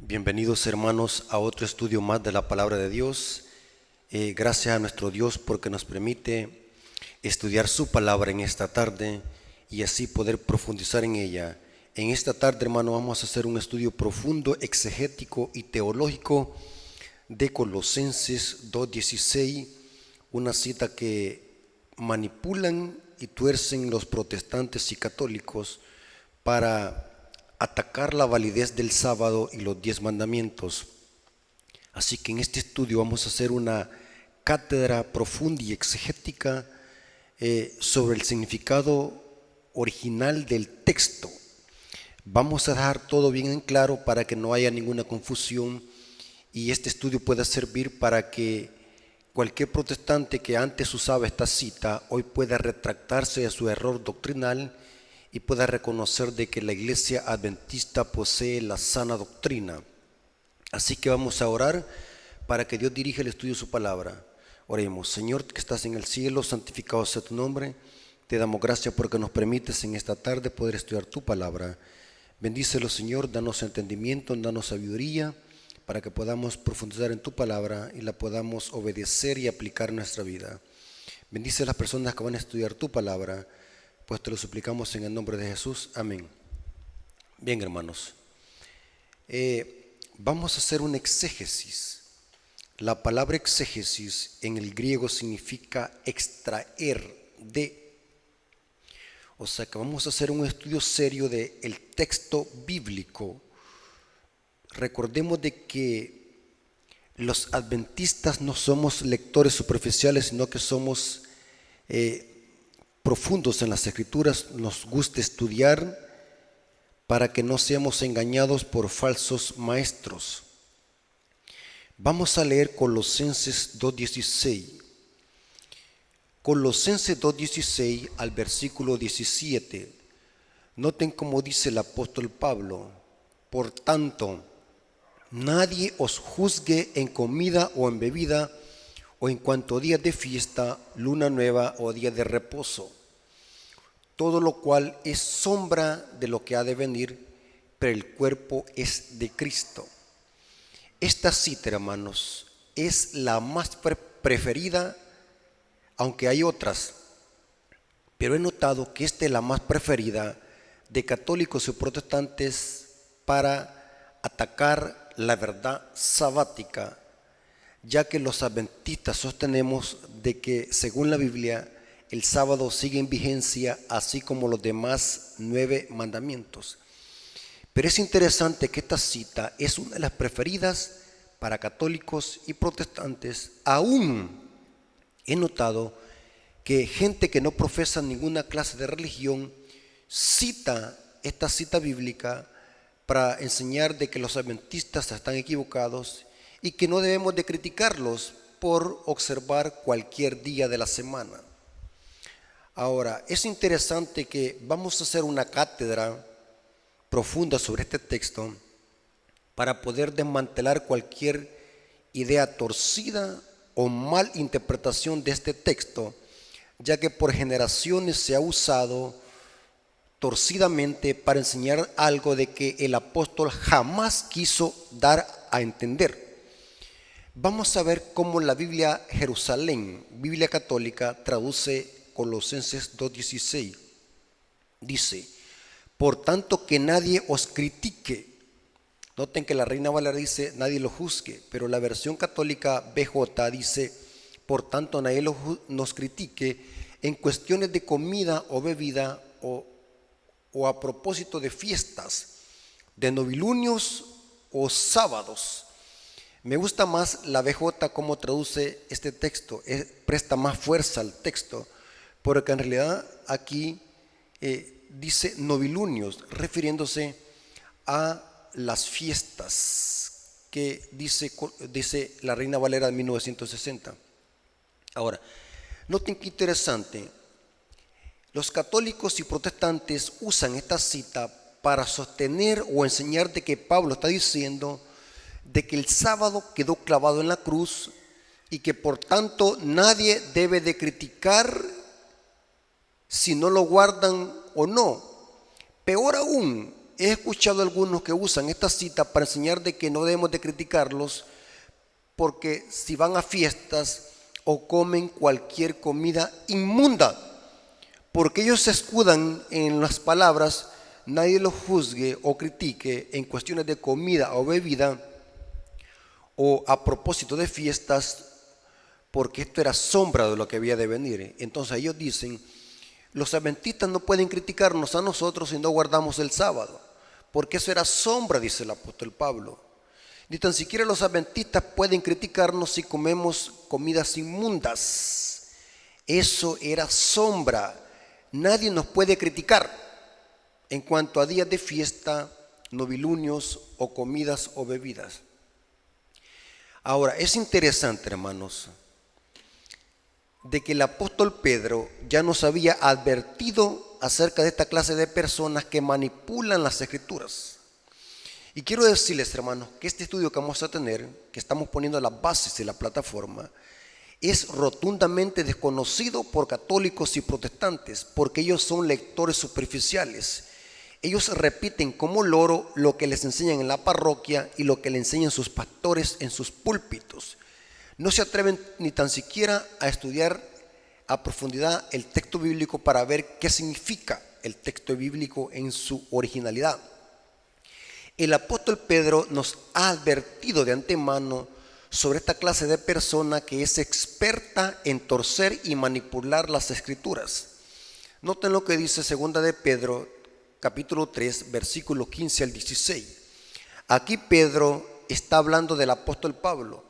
Bienvenidos hermanos a otro estudio más de la palabra de Dios. Gracias a nuestro Dios porque nos permite estudiar su palabra en esta tarde y así poder profundizar en ella. En esta tarde, hermano, vamos a hacer un estudio profundo, exegético y teológico de Colosenses 2:16, una cita que manipulan y tuercen los protestantes y católicos para atacar la validez del sábado y los 10 mandamientos. Así que en este estudio vamos a hacer una cátedra profunda y exegética sobre el significado original del texto. Vamos a dejar todo bien en claro para que no haya ninguna confusión y este estudio pueda servir para que cualquier protestante que antes usaba esta cita hoy pueda retractarse de su error doctrinal y pueda reconocer de que la iglesia adventista posee la sana doctrina. Así que vamos a orar para que Dios dirija el estudio de su palabra. Oremos. Señor que estás en el cielo, santificado sea tu nombre. Te damos gracias porque nos permites en esta tarde poder estudiar tu palabra. Bendícelo, Señor, danos entendimiento, danos sabiduría para que podamos profundizar en tu palabra y la podamos obedecer y aplicar en nuestra vida. Bendice a las personas que van a estudiar tu palabra, pues te lo suplicamos en el nombre de Jesús. Amén. Bien, hermanos, vamos a hacer un exégesis. La palabra exégesis en el griego significa extraer de. O sea que vamos a hacer un estudio serio del texto bíblico. Recordemos de que los adventistas no somos lectores superficiales, sino que somos profundos en las escrituras. Nos gusta estudiar para que no seamos engañados por falsos maestros. Vamos a leer Colosenses 2:16. Colosenses 2:16 al versículo 17. Noten cómo dice el apóstol Pablo: por tanto, nadie os juzgue en comida o en bebida, o en cuanto a días de fiesta, luna nueva o día de reposo, todo lo cual es sombra de lo que ha de venir, pero el cuerpo es de Cristo. Esta cita, hermanos, es la más preferida, aunque hay otras, pero he notado que esta es la más preferida de católicos y protestantes para atacar la verdad sabática, ya que los adventistas sostenemos de que, según la Biblia, el sábado sigue en vigencia, así como los demás 9 mandamientos. Pero es interesante que esta cita es una de las preferidas para católicos y protestantes. Aún he notado que gente que no profesa ninguna clase de religión cita esta cita bíblica para enseñar de que los adventistas están equivocados y que no debemos de criticarlos por observar cualquier día de la semana. Ahora, es interesante que vamos a hacer una cátedra profunda sobre este texto para poder desmantelar cualquier idea torcida o mal interpretación de este texto, ya que por generaciones se ha usado torcidamente para enseñar algo de que el apóstol jamás quiso dar a entender. Vamos a ver cómo la Biblia Jerusalén, Biblia católica, traduce Colosenses 2:16. Dice: por tanto, que nadie os critique. Noten que la Reina Valera dice nadie lo juzgue, pero la versión católica BJ dice: por tanto, nadie nos critique en cuestiones de comida o bebida o a propósito de fiestas, de novilunios o sábados. Me gusta más la BJ como traduce este texto, presta más fuerza al texto, porque en realidad aquí dice novilunios, refiriéndose a las fiestas que dice la Reina Valera de 1960. Ahora, noten qué interesante. Los católicos y protestantes usan esta cita para sostener o enseñar de que Pablo está diciendo de que el sábado quedó clavado en la cruz y que por tanto nadie debe de criticar si no lo guardan o no. Peor aún, he escuchado a algunos que usan esta cita para enseñar de que no debemos de criticarlos porque si van a fiestas o comen cualquier comida inmunda, porque ellos se escudan en las palabras, nadie los juzgue o critique en cuestiones de comida o bebida o a propósito de fiestas, porque esto era sombra de lo que había de venir. Entonces ellos dicen, los adventistas no pueden criticarnos a nosotros si no guardamos el sábado, porque eso era sombra, dice el apóstol Pablo. Ni tan siquiera los adventistas pueden criticarnos si comemos comidas inmundas. Eso era sombra. Nadie nos puede criticar en cuanto a días de fiesta, novilunios o comidas o bebidas. Ahora, es interesante, hermanos, de que el apóstol Pedro ya nos había advertido acerca de esta clase de personas que manipulan las escrituras. Y quiero decirles, hermanos, que este estudio que vamos a tener, que estamos poniendo las bases de la plataforma, es rotundamente desconocido por católicos y protestantes, porque ellos son lectores superficiales. Ellos repiten como loro lo que les enseñan en la parroquia y lo que le enseñan sus pastores en sus púlpitos. No se atreven ni tan siquiera a estudiar a profundidad el texto bíblico para ver qué significa el texto bíblico en su originalidad. El apóstol Pedro nos ha advertido de antemano sobre esta clase de persona que es experta en torcer y manipular las escrituras. Noten lo que dice 2 de Pedro, capítulo 3, versículo 15 al 16. Aquí Pedro está hablando del apóstol Pablo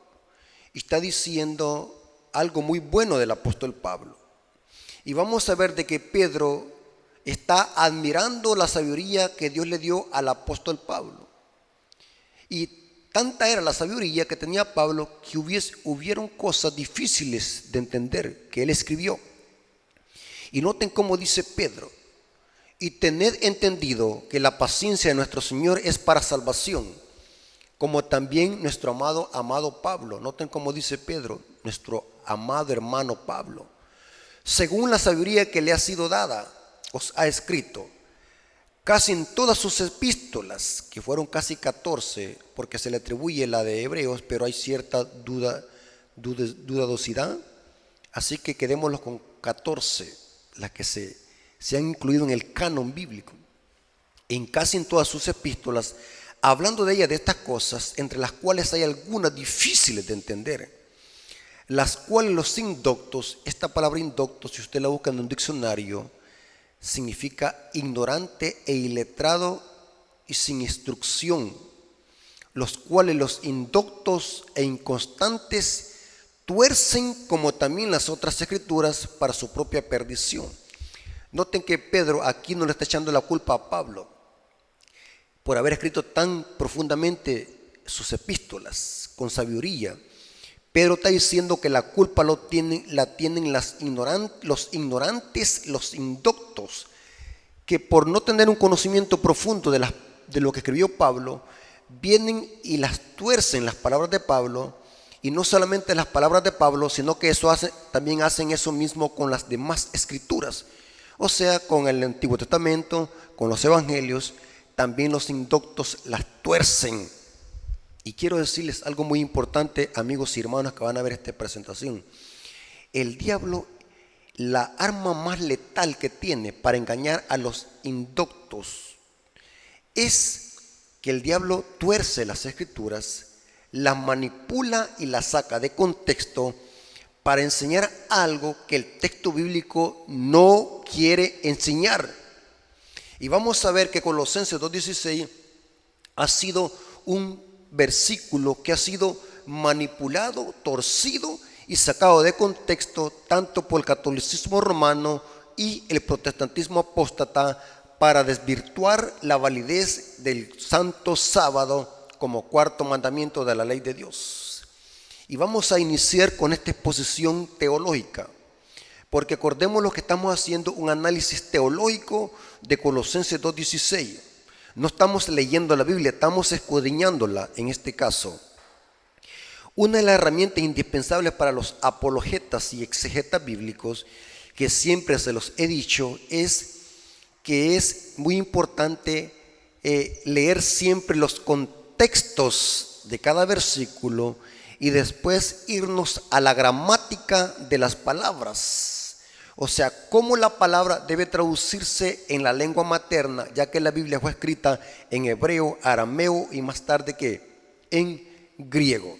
y está diciendo algo muy bueno del apóstol Pablo. Y vamos a ver de que Pedro está admirando la sabiduría que Dios le dio al apóstol Pablo. Y tanta era la sabiduría que tenía Pablo que hubieron cosas difíciles de entender que él escribió. Y noten cómo dice Pedro: y tened entendido que la paciencia de nuestro Señor es para salvación, como también nuestro amado Pablo. Noten cómo dice Pedro, nuestro amado hermano Pablo, según la sabiduría que le ha sido dada, os ha escrito, casi en todas sus epístolas, que fueron casi 14, porque se le atribuye la de Hebreos, pero hay cierta dudadosidad, así que quedémoslo con 14, las que se han incluido en el canon bíblico. En casi en todas sus epístolas, hablando de ella, de estas cosas, entre las cuales hay algunas difíciles de entender, las cuales los indoctos, esta palabra indocto, si usted la busca en un diccionario, significa ignorante e iletrado y sin instrucción, los cuales los indoctos e inconstantes tuercen como también las otras escrituras para su propia perdición. Noten que Pedro aquí no le está echando la culpa a Pablo por haber escrito tan profundamente sus epístolas con sabiduría. Pedro está diciendo que la culpa la tienen los ignorantes, los indoctos, que por no tener un conocimiento profundo de lo que escribió Pablo, vienen y las tuercen las palabras de Pablo, y no solamente las palabras de Pablo, sino que también hacen eso mismo con las demás escrituras. O sea, con el Antiguo Testamento, con los evangelios, también los indoctos las tuercen. Y quiero decirles algo muy importante, amigos y hermanos que van a ver esta presentación. El diablo, la arma más letal que tiene para engañar a los indoctos es que el diablo tuerce las escrituras, las manipula y las saca de contexto para enseñar algo que el texto bíblico no quiere enseñar. Y vamos a ver que Colosenses 2:16 ha sido un versículo que ha sido manipulado, torcido y sacado de contexto tanto por el catolicismo romano y el protestantismo apóstata para desvirtuar la validez del santo sábado como cuarto mandamiento de la ley de Dios. Y vamos a iniciar con esta exposición teológica, porque acordémonos que estamos haciendo un análisis teológico de Colosenses 2:16. No estamos leyendo la Biblia, estamos escudriñándola en este caso. Una de las herramientas indispensables para los apologetas y exegetas bíblicos, que siempre se los he dicho, es que es muy importante leer siempre los contextos de cada versículo y después irnos a la gramática de las palabras. O sea, cómo la palabra debe traducirse en la lengua materna, ya que la Biblia fue escrita en hebreo, arameo y más tarde que en griego.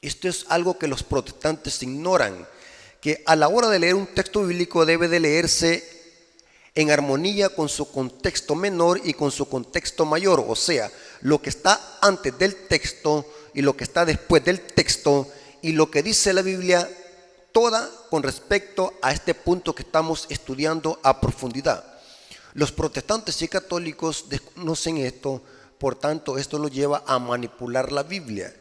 Esto es algo que los protestantes ignoran, que a la hora de leer un texto bíblico debe de leerse en armonía con su contexto menor y con su contexto mayor, o sea, lo que está antes del texto y lo que está después del texto y lo que dice la Biblia, toda con respecto a este punto que estamos estudiando a profundidad. Los protestantes y católicos desconocen esto, por tanto esto los lleva a manipular la Biblia.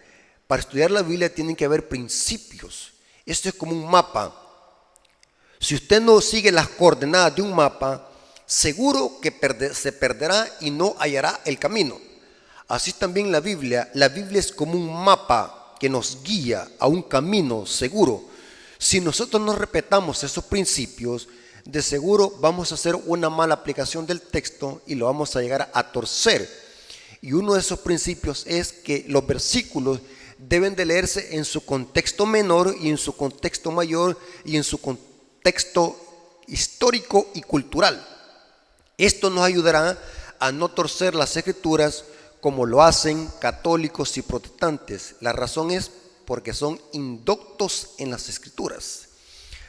Para estudiar la Biblia tienen que haber principios. Esto es como un mapa. Si usted no sigue las coordenadas de un mapa, seguro que se perderá y no hallará el camino. Así también la Biblia es como un mapa que nos guía a un camino seguro. Si nosotros no respetamos esos principios, de seguro vamos a hacer una mala aplicación del texto y lo vamos a llegar a torcer. Y uno de esos principios es que los versículos deben de leerse en su contexto menor y en su contexto mayor y en su contexto histórico y cultural. Esto nos ayudará a no torcer las escrituras como lo hacen católicos y protestantes. La razón es porque son indoctos en las escrituras.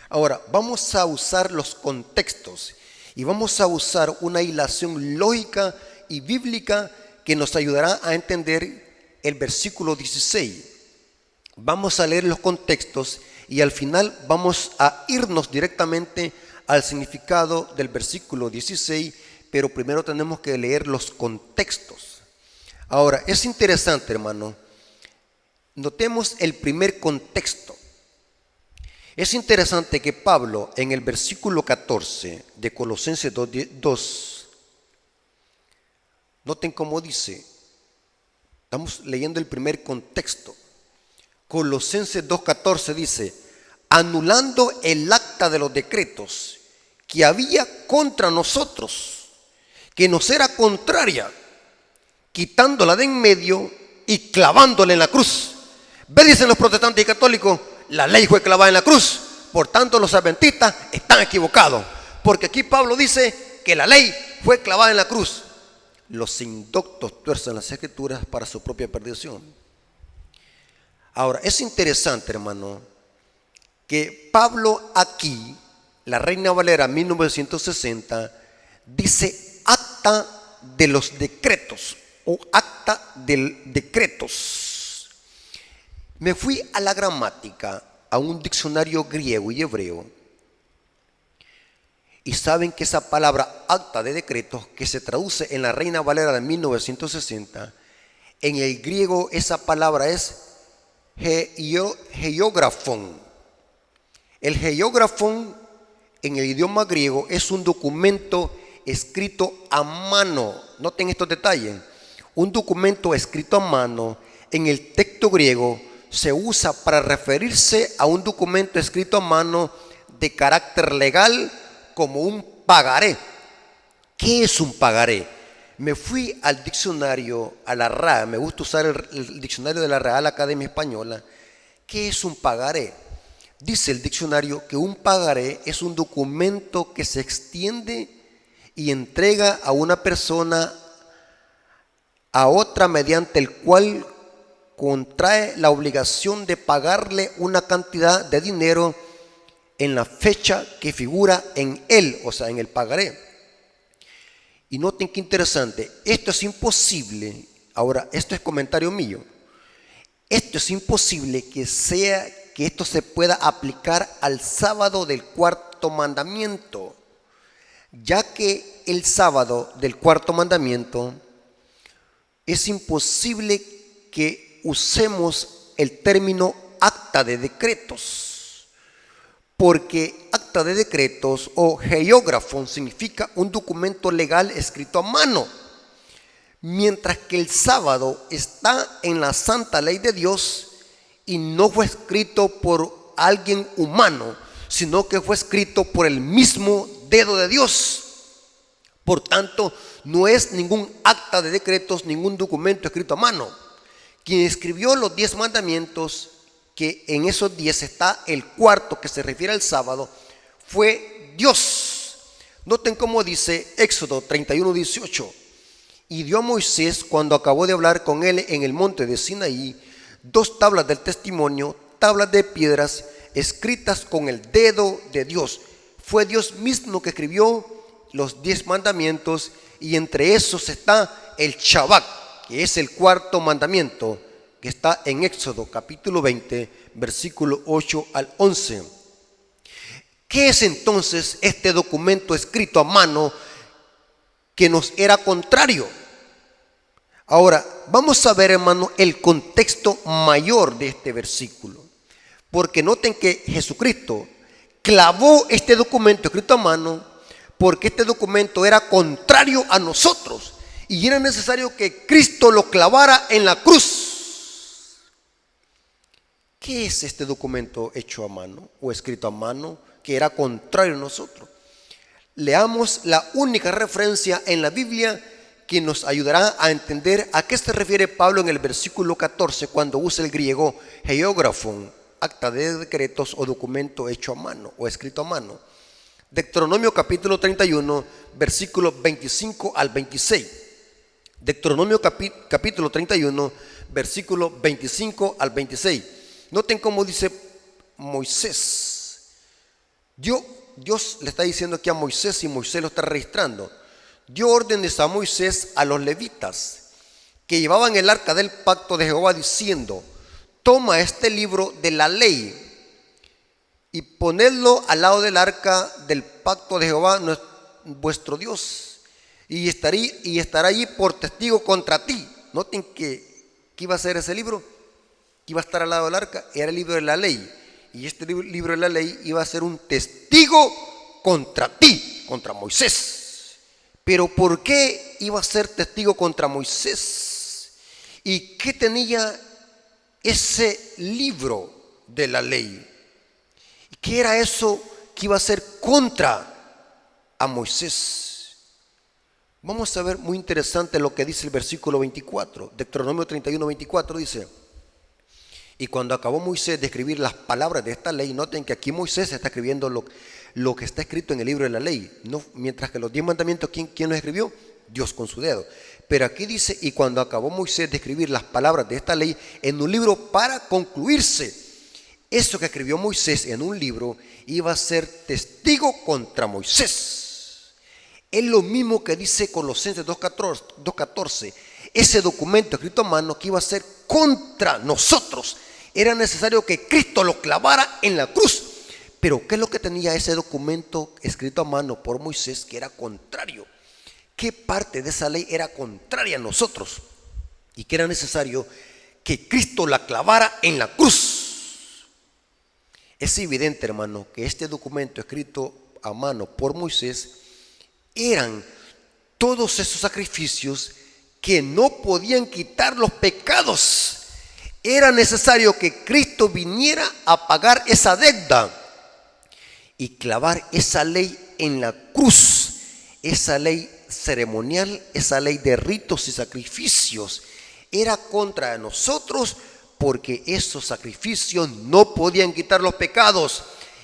Ahora, vamos a usar los contextos y vamos a usar una hilación lógica y bíblica que nos ayudará a entender el versículo 16. Vamos a leer los contextos y al final vamos a irnos directamente al significado del versículo 16, pero primero tenemos que leer los contextos. Ahora, es interesante, hermano. Notemos el primer contexto. Es interesante que Pablo en el versículo 14 de Colosenses 2, noten cómo dice, estamos leyendo el primer contexto. Colosenses 2:14 dice, anulando el acta de los decretos que había contra nosotros, que nos era contraria, quitándola de en medio y clavándola en la cruz. Ve, dicen los protestantes y católicos, la ley fue clavada en la cruz, por tanto los adventistas están equivocados, porque aquí Pablo dice que la ley fue clavada en la cruz. Los indoctos tuercen las escrituras para su propia perdición. Ahora, es interesante, hermano, que Pablo aquí, la Reina Valera 1960, dice acta de los decretos o acta de decretos. Me fui a la gramática, a un diccionario griego y hebreo, y saben que esa palabra acta de decretos, que se traduce en la Reina Valera de 1960, en el griego esa palabra es geógrafon. El geógrafon en el idioma griego es un documento escrito a mano. Noten estos detalles. Un documento escrito a mano en el texto griego se usa para referirse a un documento escrito a mano de carácter legal como un pagaré. ¿Qué es un pagaré? Me fui al diccionario, a la RAE, me gusta usar el diccionario de la Real Academia Española. ¿Qué es un pagaré? Dice el diccionario que un pagaré es un documento que se extiende y entrega a una persona a otra mediante el cual contrae la obligación de pagarle una cantidad de dinero en la fecha que figura en él, o sea, en el pagaré. Y noten qué interesante, esto es imposible, ahora esto es comentario mío, esto es imposible que esto se pueda aplicar al sábado del cuarto mandamiento, ya que el sábado del cuarto mandamiento es imposible que usemos el término acta de decretos, porque acta de decretos o geógrafo significa un documento legal escrito a mano, mientras que el sábado está en la santa ley de Dios y no fue escrito por alguien humano, sino que fue escrito por el mismo dedo de Dios. Por tanto, no es ningún acta de decretos, ningún documento escrito a mano. Quien escribió los 10 mandamientos, que en esos 10 está el cuarto que se refiere al sábado, fue Dios. Noten cómo dice Éxodo 31:18. Y dio a Moisés, cuando acabó de hablar con él en el monte de Sinaí, 2 tablas del testimonio, tablas de piedras escritas con el dedo de Dios. Fue Dios mismo que escribió los 10 mandamientos, y entre esos está el Shabbat, que es el cuarto mandamiento, que está en Éxodo capítulo 20, versículo 8 al 11. ¿Qué es entonces este documento escrito a mano que nos era contrario? Ahora, vamos a ver, hermano, el contexto mayor de este versículo. Porque noten que Jesucristo clavó este documento escrito a mano porque este documento era contrario a nosotros y era necesario que Cristo lo clavara en la cruz. ¿Qué es este documento hecho a mano o escrito a mano que era contrario a nosotros? Leamos la única referencia en la Biblia que nos ayudará a entender a qué se refiere Pablo en el versículo 14 cuando usa el griego hierógrafon, acta de decretos o documento hecho a mano o escrito a mano. Deuteronomio capítulo 31, versículos 25 al 26. Deuteronomio capítulo 31, versículos 25 al 26. Noten cómo dice Moisés. Dios le está diciendo aquí a Moisés, y Moisés lo está registrando. Dio órdenes a Moisés a los levitas que llevaban el arca del pacto de Jehová, diciendo: toma este libro de la ley y ponedlo al lado del arca del pacto de Jehová vuestro Dios, y estará allí por testigo contra ti. Noten que iba a ser ese libro, que iba a estar al lado del arca, era el libro de la ley, y este libro de la ley iba a ser un testigo contra ti, contra Moisés. Pero ¿por qué iba a ser testigo contra Moisés? ¿Y qué tenía ese libro de la ley? ¿Qué era eso que iba a ser contra a Moisés? Vamos a ver, muy interesante lo que dice el versículo 24. Deuteronomio 31, 24 dice: y cuando acabó Moisés de escribir las palabras de esta ley, noten que aquí Moisés está escribiendo lo que está escrito en el libro de la ley, no, mientras que los 10 mandamientos, ¿quién los escribió? Dios con su dedo. Pero aquí dice: y cuando acabó Moisés de escribir las palabras de esta ley en un libro para concluirse. Eso que escribió Moisés en un libro iba a ser testigo contra Moisés. Es lo mismo que dice Colosenses 2:14. Ese documento escrito a mano que iba a ser contra nosotros. Era necesario que Cristo lo clavara en la cruz. Pero ¿qué es lo que tenía ese documento escrito a mano por Moisés que era contrario? ¿Qué parte de esa ley era contraria a nosotros? Y que era necesario que Cristo la clavara en la cruz. Es evidente, hermano, que este documento escrito a mano por Moisés eran todos esos sacrificios que no podían quitar los pecados. Era necesario que Cristo viniera a pagar esa deuda y clavar esa ley en la cruz, esa ley ceremonial, esa ley de ritos y sacrificios. Era contra nosotros porque esos sacrificios no podían quitar los pecados.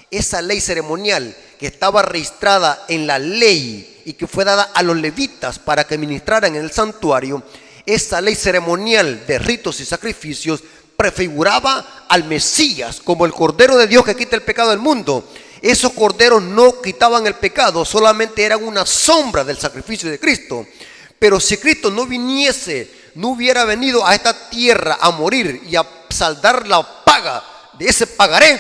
Esa ley ceremonial que estaba registrada en la ley y que fue dada a los levitas para que ministraran en el santuario, esa ley ceremonial de ritos y sacrificios prefiguraba al Mesías como el Cordero de Dios que quita el pecado del mundo. Esos corderos no quitaban el pecado, solamente eran una sombra del sacrificio de Cristo. Pero si Cristo no hubiera venido a esta tierra a morir y a saldar la paga de ese pagaré,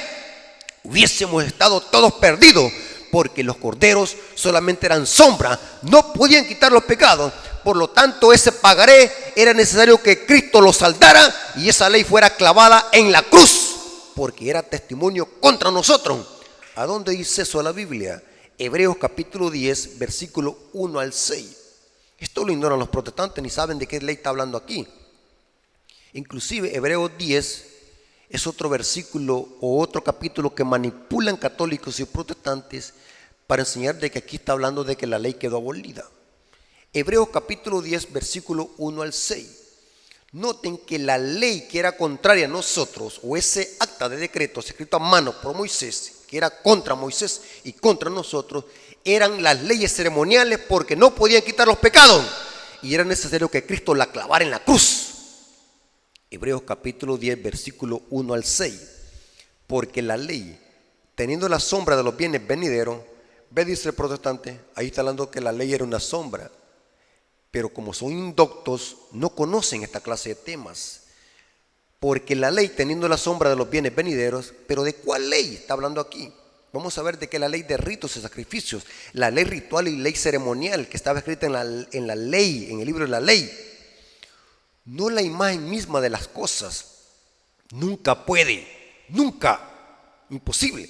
hubiésemos estado todos perdidos, porque los corderos solamente eran sombra, no podían quitar los pecados. Por lo tanto, ese pagaré era necesario que Cristo lo saldara y esa ley fuera clavada en la cruz, porque era testimonio contra nosotros. ¿A dónde dice eso la Biblia? Hebreos capítulo 10, versículo 1 al 6. Esto lo ignoran los protestantes, ni saben de qué ley está hablando aquí. Inclusive Hebreos 10 es otro versículo o otro capítulo que manipulan católicos y protestantes para enseñar de que aquí está hablando de que la ley quedó abolida. Hebreos capítulo 10, versículo 1 al 6. Noten que la ley que era contraria a nosotros, o ese acta de decretos escrito a mano por Moisés, que era contra Moisés y contra nosotros, eran las leyes ceremoniales porque no podían quitar los pecados y era necesario que Cristo la clavara en la cruz. Hebreos capítulo 10, versículo 1 al 6. Porque la ley, teniendo la sombra de los bienes venideros, ve, dice el protestante, ahí está hablando que la ley era una sombra, pero como son indoctos, no conocen esta clase de temas. Porque la ley, teniendo la sombra de los bienes venideros, pero ¿de cuál ley está hablando aquí? Vamos a ver de que la ley de ritos y sacrificios, la ley ritual y ley ceremonial que estaba escrita en la ley, en el libro de la ley, no la imagen misma de las cosas. Nunca puede, nunca, imposible,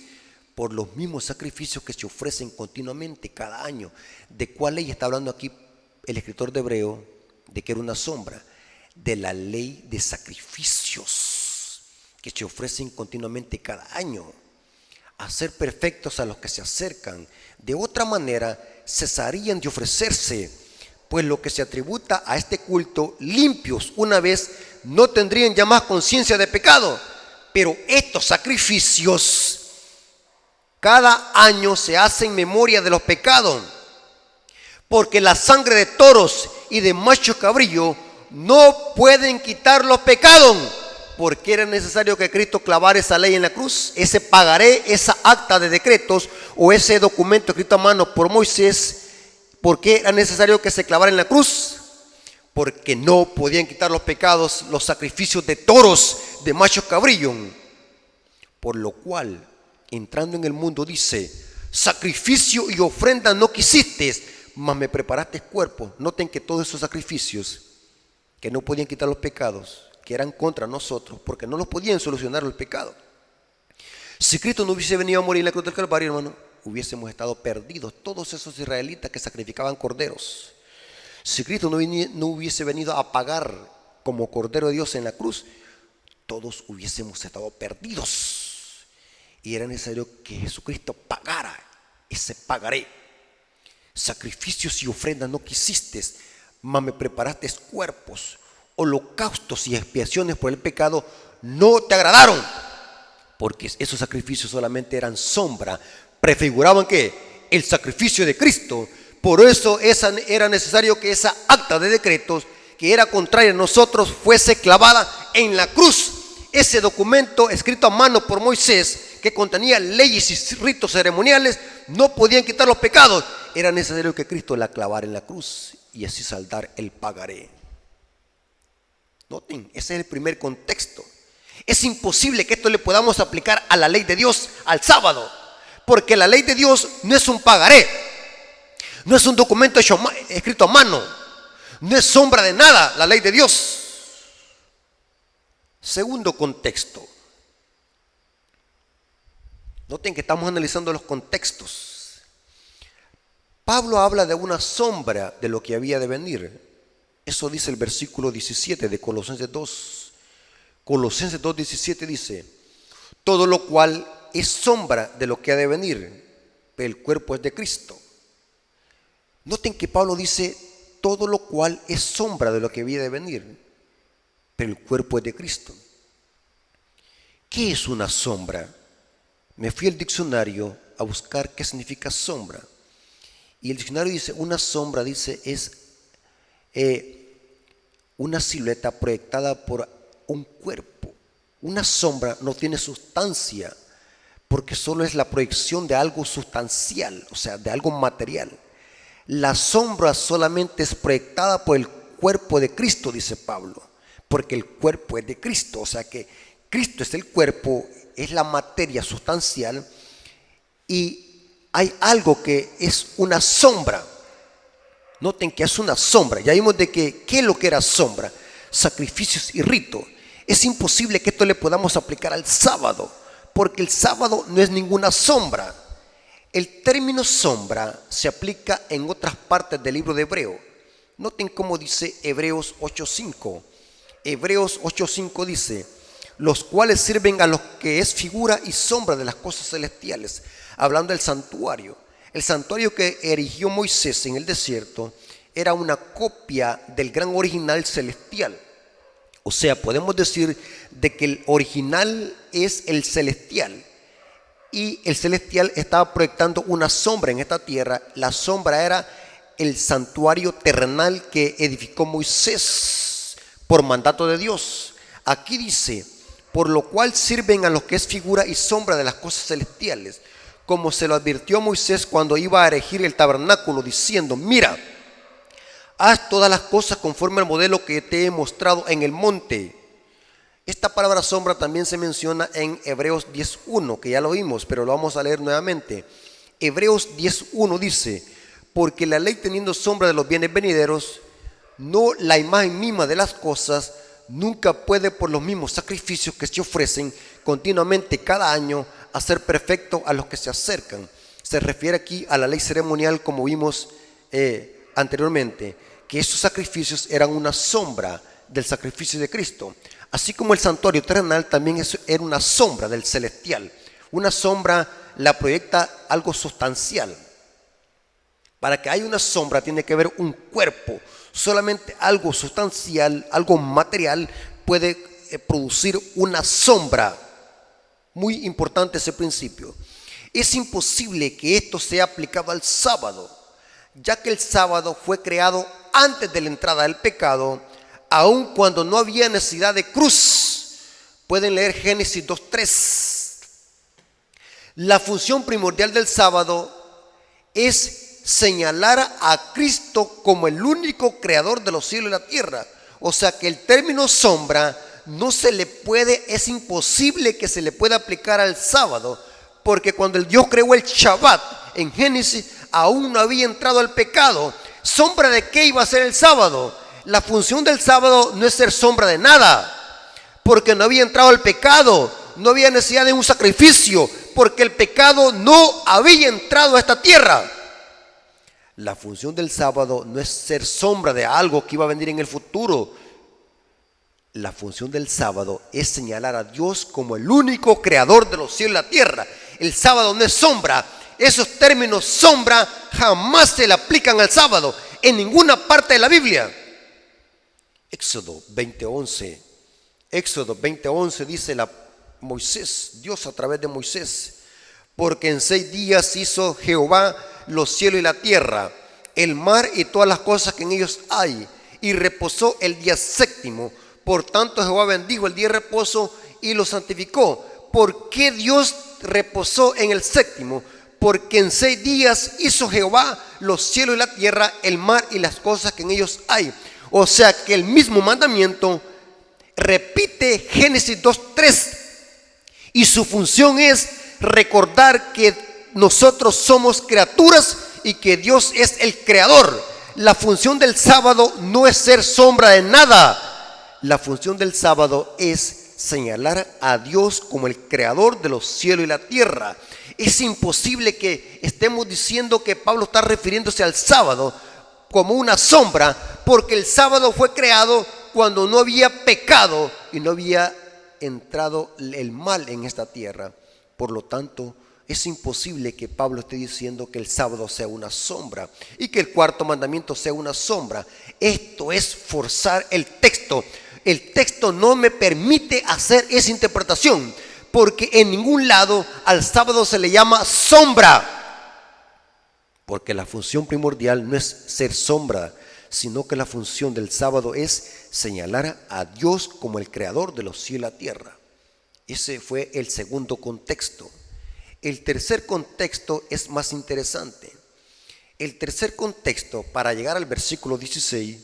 por los mismos sacrificios que se ofrecen continuamente cada año. ¿De cuál ley está hablando aquí el escritor de Hebreo? De que era una sombra de la ley de sacrificios que se ofrecen continuamente cada año, a ser perfectos a los que se acercan. De otra manera cesarían de ofrecerse, pues lo que se atributa a este culto, limpios una vez, no tendrían ya más conciencia de pecado. Pero estos sacrificios cada año se hacen en memoria de los pecados, porque la sangre de toros y de machos cabrillos no pueden quitar los pecados. Porque era necesario que Cristo clavara esa ley en la cruz, ese pagaré, esa acta de decretos o ese documento escrito a mano por Moisés. ¿Por qué era necesario que se clavara en la cruz? Porque no podían quitar los pecados los sacrificios de toros, de machos cabrillos. Por lo cual, entrando en el mundo, dice: sacrificio y ofrenda no quisiste, mas me preparaste cuerpo. Noten que todos esos sacrificios que no podían quitar los pecados, que eran contra nosotros, porque no los podían solucionar el pecado. Si Cristo no hubiese venido a morir en la cruz del Calvario, hermano, hubiésemos estado perdidos. Todos esos israelitas que sacrificaban corderos, si Cristo no hubiese venido a pagar como Cordero de Dios en la cruz, todos hubiésemos estado perdidos. Y era necesario que Jesucristo pagara ese pagaré. Sacrificios y ofrendas no quisiste, mas me preparaste cuerpos. Holocaustos y expiaciones por el pecado no te agradaron, porque esos sacrificios solamente eran sombra, prefiguraban que el sacrificio de Cristo. Por eso era necesario que esa acta de decretos que era contraria a nosotros fuese clavada en la cruz. Ese documento escrito a mano por Moisés, que contenía leyes y ritos ceremoniales, no podían quitar los pecados. Era necesario que Cristo la clavara en la cruz y así saldar el pagaré. Noten, ese es el primer contexto. Es imposible que esto le podamos aplicar a la ley de Dios al sábado, porque la ley de Dios no es un pagaré, no es un documento escrito a mano, no es sombra de nada la ley de Dios. Segundo contexto. Noten que estamos analizando los contextos. Pablo habla de una sombra de lo que había de venir. Eso dice el versículo 17 de Colosenses 2. Colosenses 2:17 dice: todo lo cual es sombra de lo que ha de venir, pero el cuerpo es de Cristo. Noten que Pablo dice: todo lo cual es sombra de lo que había de venir, pero el cuerpo es de Cristo. ¿Qué es una sombra? Me fui al diccionario a buscar qué significa sombra. Y el diccionario dice: una sombra, dice, es una silueta proyectada por un cuerpo. Una sombra no tiene sustancia, porque solo es la proyección de algo sustancial, o sea, de algo material. La sombra solamente es proyectada por el cuerpo de Cristo, dice Pablo, porque el cuerpo es de Cristo, o sea que Cristo es el cuerpo, es la materia sustancial, y hay algo que es una sombra. Noten que es una sombra. Ya vimos de que qué es lo que era sombra: sacrificios y rito. Es imposible que esto le podamos aplicar al sábado, porque el sábado no es ninguna sombra. El término sombra se aplica en otras partes del libro de Hebreo. Noten cómo dice Hebreos 8:5. Hebreos 8:5 dice: los cuales sirven a los que es figura y sombra de las cosas celestiales. Hablando del santuario. El santuario que erigió Moisés en el desierto era una copia del gran original celestial. O sea, podemos decir de que el original es el celestial y el celestial estaba proyectando una sombra en esta tierra. La sombra era el santuario terrenal que edificó Moisés por mandato de Dios. Aquí dice, por lo cual sirven a los que es figura y sombra de las cosas celestiales, como se lo advirtió Moisés cuando iba a erigir el tabernáculo, diciendo, mira, haz todas las cosas conforme al modelo que te he mostrado en el monte. Esta palabra sombra también se menciona en Hebreos 10.1, que ya lo vimos, pero lo vamos a leer nuevamente. Hebreos 10.1 dice, porque la ley teniendo sombra de los bienes venideros, no la imagen misma de las cosas, nunca puede por los mismos sacrificios que se ofrecen continuamente cada año hacer perfecto a los que se acercan. Se refiere aquí a la ley ceremonial, como vimos anteriormente, que esos sacrificios eran una sombra del sacrificio de Cristo, así como el santuario terrenal también era una sombra del celestial. Una sombra la proyecta algo sustancial. Para que haya una sombra tiene que haber un cuerpo. Solamente algo sustancial, algo material puede producir una sombra. Muy importante ese principio. Es imposible que esto sea aplicado al sábado, ya que el sábado fue creado antes de la entrada del pecado, aun cuando no había necesidad de cruz. Pueden leer Génesis 2.3. La función primordial del sábado es señalar a Cristo como el único creador de los cielos y la tierra. O sea que el término sombra no se le puede, es imposible que se le pueda aplicar al sábado, porque cuando el Dios creó el Shabbat en Génesis, aún no había entrado al pecado. ¿Sombra de qué iba a ser el sábado? La función del sábado no es ser sombra de nada, porque no había entrado al pecado, no había necesidad de un sacrificio, porque el pecado no había entrado a esta tierra. La función del sábado no es ser sombra de algo que iba a venir en el futuro. La función del sábado es señalar a Dios como el único creador de los cielos y la tierra. El sábado no es sombra. Esos términos sombra jamás se le aplican al sábado en ninguna parte de la Biblia. Éxodo 20:11. Éxodo 20:11 dice Dios a través de Moisés, porque en 6 días hizo Jehová los cielos y la tierra, el mar y todas las cosas que en ellos hay, y reposó el día séptimo. Por tanto Jehová bendijo el día de reposo y lo santificó. ¿Por qué Dios reposó en el séptimo? Porque en 6 días hizo Jehová los cielos y la tierra, el mar y las cosas que en ellos hay. O sea que el mismo mandamiento repite Génesis 2.3, y su función es recordar que nosotros somos criaturas y que Dios es el creador. La función del sábado no es ser sombra de nada. La función del sábado es señalar a Dios como el creador de los cielos y la tierra. Es imposible que estemos diciendo que Pablo está refiriéndose al sábado como una sombra, porque el sábado fue creado cuando no había pecado y no había entrado el mal en esta tierra. Por lo tanto, es imposible que Pablo esté diciendo que el sábado sea una sombra y que el cuarto mandamiento sea una sombra. Esto es forzar el texto. El texto no me permite hacer esa interpretación, porque en ningún lado al sábado se le llama sombra. Porque la función primordial no es ser sombra, sino que la función del sábado es señalar a Dios como el creador de los cielos y la tierra. Ese fue el segundo contexto. El tercer contexto es más interesante. El tercer contexto, para llegar al versículo 16,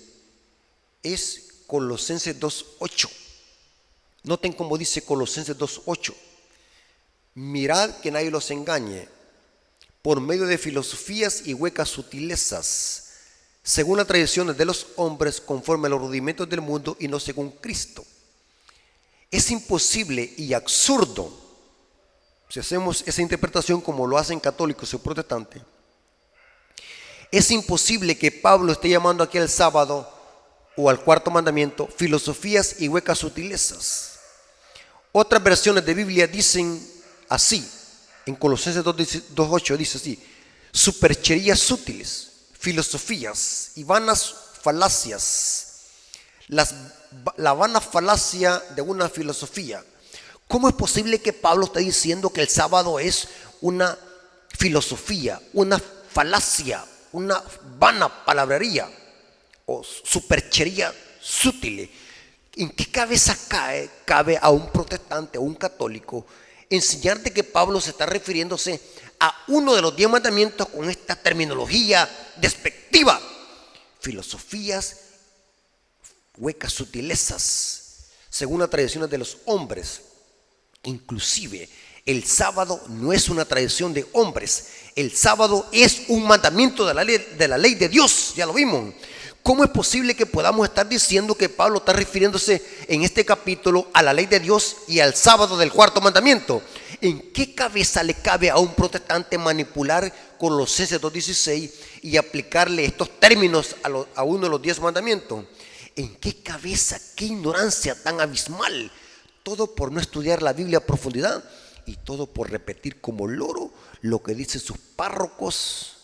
es Colosenses 2.8. Noten cómo dice Colosenses 2.8. Mirad que nadie los engañe por medio de filosofías y huecas sutilezas, según las tradiciones de los hombres, conforme a los rudimentos del mundo y no según Cristo. Es imposible y absurdo, si hacemos esa interpretación como lo hacen católicos o protestantes, es imposible que Pablo esté llamando aquí al sábado o al cuarto mandamiento filosofías y huecas sutilezas. Otras versiones de Biblia dicen así, en Colosenses 2.8 dice así: supercherías sutiles, filosofías y vanas falacias. La vana falacia de una filosofía. ¿Cómo es posible que Pablo esté diciendo que el sábado es una filosofía, una falacia, una vana palabrería o superchería sutil? ¿En qué cabeza cabe a un protestante o un católico enseñarte que Pablo se está refiriéndose a uno de los 10 mandamientos con esta terminología despectiva? Filosofías, huecas sutilezas, según las tradiciones de los hombres. Inclusive el sábado no es una tradición de hombres, el sábado es un mandamiento de la ley de Dios, ya lo vimos. ¿Cómo es posible que podamos estar diciendo que Pablo está refiriéndose en este capítulo a la ley de Dios y al sábado del cuarto mandamiento? ¿En qué cabeza le cabe a un protestante manipular Colosenses 2:16 y aplicarle estos términos a uno de los 10 mandamientos? ¿En qué cabeza? ¿Qué ignorancia tan abismal? Todo por no estudiar la Biblia a profundidad y todo por repetir como loro lo que dicen sus párrocos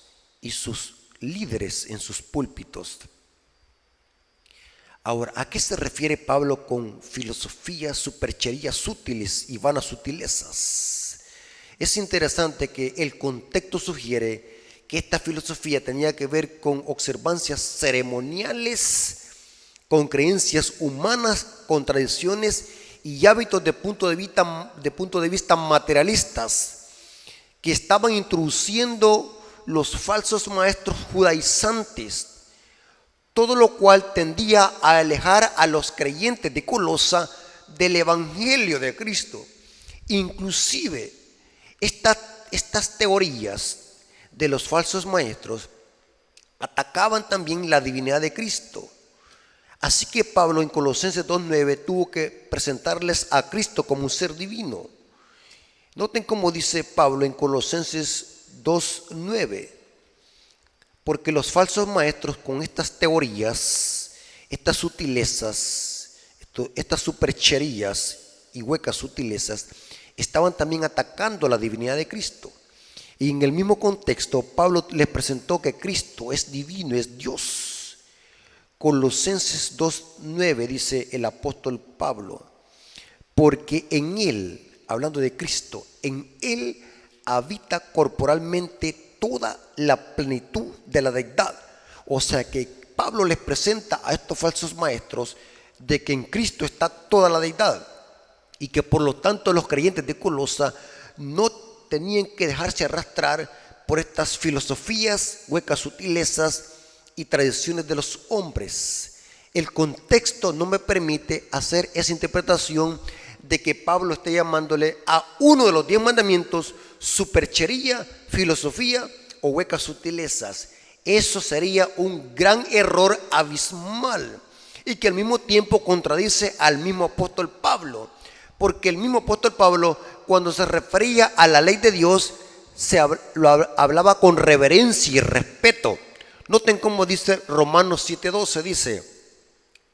y sus líderes en sus púlpitos. Ahora, ¿a qué se refiere Pablo con filosofías, supercherías útiles y vanas sutilezas? Es interesante que el contexto sugiere que esta filosofía tenía que ver con observancias ceremoniales, con creencias humanas, con tradiciones y hábitos de punto de vista materialistas que estaban introduciendo los falsos maestros judaizantes, todo lo cual tendía a alejar a los creyentes de Colosa del evangelio de Cristo. Inclusive estas teorías de los falsos maestros atacaban también la divinidad de Cristo. Así que Pablo en Colosenses 2:9 tuvo que presentarles a Cristo como un ser divino. Noten cómo dice Pablo en Colosenses 2:9. Porque los falsos maestros con estas teorías, estas sutilezas, estas supercherías y huecas sutilezas, estaban también atacando la divinidad de Cristo. Y en el mismo contexto, Pablo les presentó que Cristo es divino, es Dios. Colosenses 2:9 dice el apóstol Pablo, porque en Él, hablando de Cristo, en Él habita corporalmente toda la plenitud de la deidad. O sea que Pablo les presenta a estos falsos maestros de que en Cristo está toda la deidad y que por lo tanto los creyentes de Colosa no tenían que dejarse arrastrar por estas filosofías, huecas sutilezas y tradiciones de los hombres. El contexto no me permite hacer esa interpretación de que Pablo esté llamándole a uno de los 10 mandamientos superchería, filosofía o huecas sutilezas. Eso sería un gran error abismal y que al mismo tiempo contradice al mismo apóstol Pablo, porque el mismo apóstol Pablo, cuando se refería a la ley de Dios, lo hablaba con reverencia y respeto. Noten cómo dice Romanos 7:12, dice,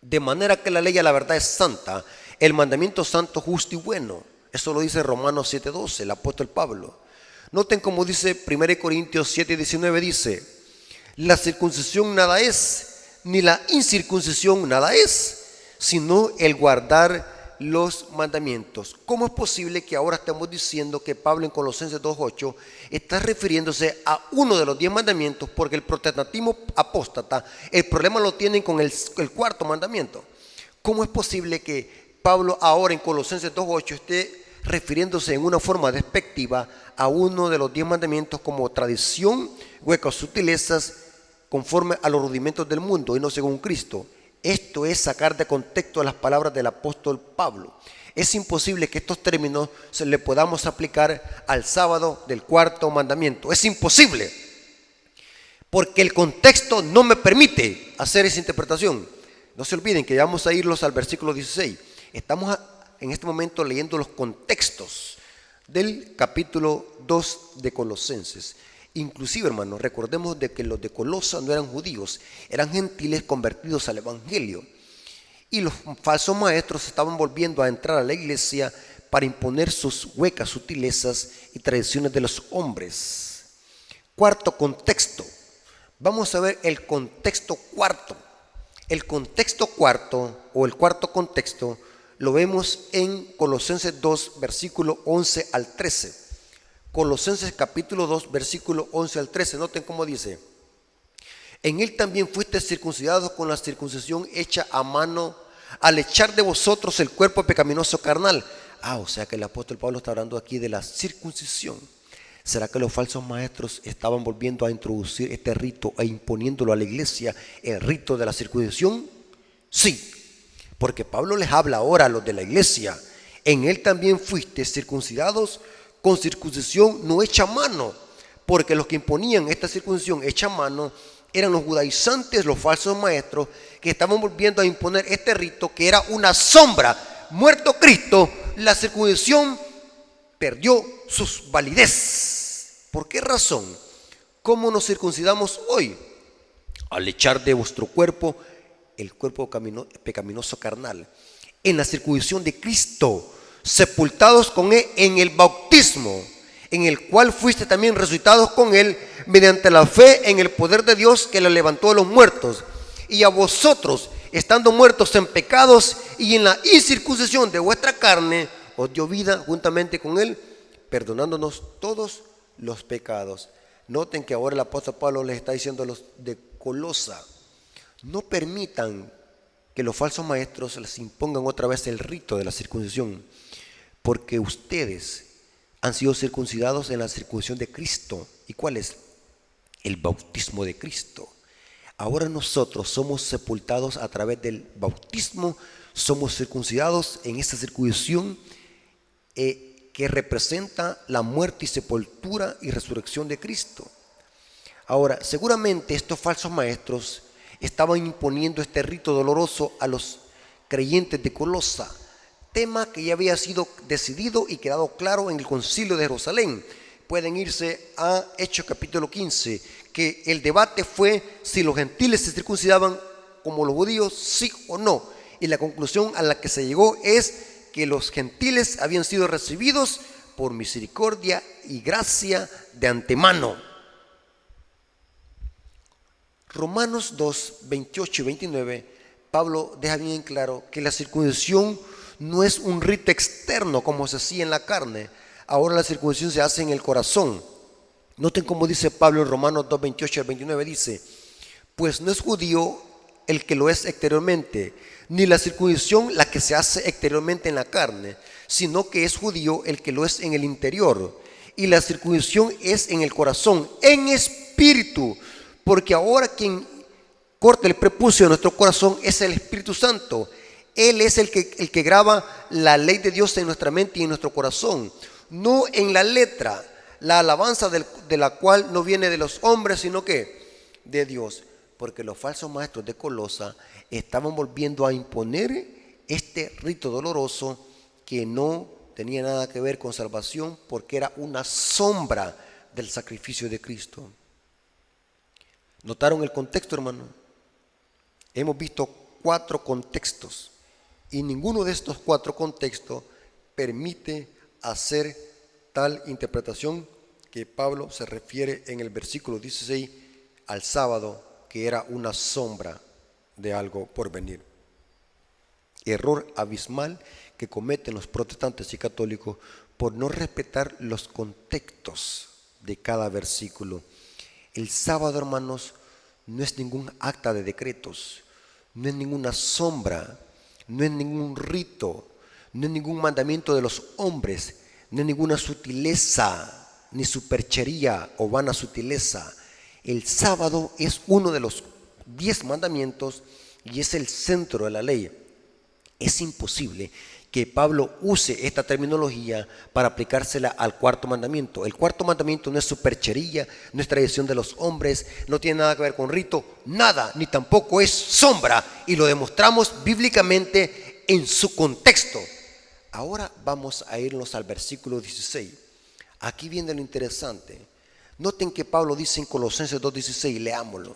de manera que la ley a la verdad es santa, el mandamiento santo, justo y bueno. Eso lo dice Romanos 7:12, el apóstol Pablo. Noten cómo dice 1 Corintios 7:19, dice, la circuncisión nada es, ni la incircuncisión nada es, sino el guardar los mandamientos. ¿Cómo es posible que ahora estemos diciendo que Pablo en Colosenses 2:8 está refiriéndose a uno de los 10 mandamientos? Porque el protestantismo apóstata, el problema lo tienen con el cuarto mandamiento. ¿Cómo es posible que Pablo ahora en Colosenses 2:8 esté refiriéndose en una forma despectiva a uno de los 10 mandamientos como tradición, huecas sutilezas, conforme a los rudimentos del mundo y no según Cristo? Esto es sacar de contexto las palabras del apóstol Pablo. Es imposible que estos términos se le podamos aplicar al sábado del cuarto mandamiento. Es imposible, porque el contexto no me permite hacer esa interpretación. No se olviden que vamos a irlos al versículo 16. Estamos en este momento leyendo los contextos del capítulo 2 de Colosenses. Inclusive, hermanos, recordemos de que los de Colosa no eran judíos, eran gentiles convertidos al evangelio. Y los falsos maestros estaban volviendo a entrar a la iglesia para imponer sus huecas sutilezas y tradiciones de los hombres. Cuarto contexto. Vamos a ver el contexto cuarto. El contexto cuarto, o el cuarto contexto, lo vemos en Colosenses 2, versículo 11 al 13. Colosenses capítulo 2, versículo 11 al 13. Noten cómo dice: en él también fuiste circuncidados con la circuncisión hecha a mano, al echar de vosotros el cuerpo pecaminoso carnal. O sea que el apóstol Pablo está hablando aquí de la circuncisión. ¿Será que los falsos maestros estaban volviendo a introducir este rito e imponiéndolo a la iglesia, el rito de la circuncisión? Sí, porque Pablo les habla ahora a los de la iglesia. En él también fuiste circuncidados con circuncisión no hecha a mano, porque los que imponían esta circuncisión hecha a mano eran los judaizantes, los falsos maestros, que estaban volviendo a imponer este rito que era una sombra. Muerto Cristo, la circuncisión perdió su validez. ¿Por qué razón? ¿Cómo nos circuncidamos hoy? Al echar de vuestro cuerpo el cuerpo pecaminoso carnal, en la circuncisión de Cristo, sepultados con él en el bautismo, en el cual fuiste también resucitados con él mediante la fe en el poder de Dios que le levantó de los muertos. Y a vosotros, estando muertos en pecados y en la incircuncisión de vuestra carne, os dio vida juntamente con él, perdonándonos todos los pecados. Noten que ahora el apóstol Pablo les está diciendo a los de Colosa: no permitan que los falsos maestros les impongan otra vez el rito de la circuncisión, porque ustedes han sido circuncidados en la circuncisión de Cristo. ¿Y cuál es? El bautismo de Cristo. Ahora nosotros somos sepultados a través del bautismo, somos circuncidados en esta circuncisión que representa la muerte y sepultura y resurrección de Cristo. Ahora, seguramente estos falsos maestros estaban imponiendo este rito doloroso a los creyentes de Colosa, tema que ya había sido decidido y quedado claro en el concilio de Jerusalén. Pueden irse a Hechos capítulo 15, que el debate fue si los gentiles se circuncidaban como los judíos, sí o no. Y la conclusión a la que se llegó es que los gentiles habían sido recibidos por misericordia y gracia de antemano. Romanos 2, 28 y 29, Pablo deja bien claro que la circuncisión no es un rito externo como se hacía en la carne. Ahora la circuncisión se hace en el corazón. Noten cómo dice Pablo en Romanos 2, 28 al 29, dice: pues no es judío el que lo es exteriormente, ni la circuncisión la que se hace exteriormente en la carne, sino que es judío el que lo es en el interior. Y la circuncisión es en el corazón, en espíritu, porque ahora quien corta el prepucio de nuestro corazón es el Espíritu Santo. Él es el que graba la ley de Dios en nuestra mente y en nuestro corazón, no en la letra, la alabanza de la cual no viene de los hombres, sino que de Dios. Porque los falsos maestros de Colosa estaban volviendo a imponer este rito doloroso que no tenía nada que ver con salvación, porque era una sombra del sacrificio de Cristo. ¿Notaron el contexto, hermano? Hemos visto 4 contextos y ninguno de estos 4 contextos permite hacer tal interpretación que Pablo se refiere en el versículo 16 al sábado, que era una sombra de algo por venir. Error abismal que cometen los protestantes y católicos por no respetar los contextos de cada versículo. El sábado, hermanos, no es ningún acta de decretos, no es ninguna sombra, no es ningún rito, no es ningún mandamiento de los hombres, no es ninguna sutileza, ni superchería o vana sutileza. El sábado es uno de los 10 mandamientos y es el centro de la ley. Es imposible que Pablo use esta terminología para aplicársela al 4.º mandamiento. El 4.º mandamiento no es superchería, no es tradición de los hombres, no tiene nada que ver con rito, nada, ni tampoco es sombra, y lo demostramos bíblicamente en su contexto. Ahora vamos a irnos al versículo 16. Aquí viene lo interesante. Noten que Pablo dice en Colosenses 2:16, leámoslo.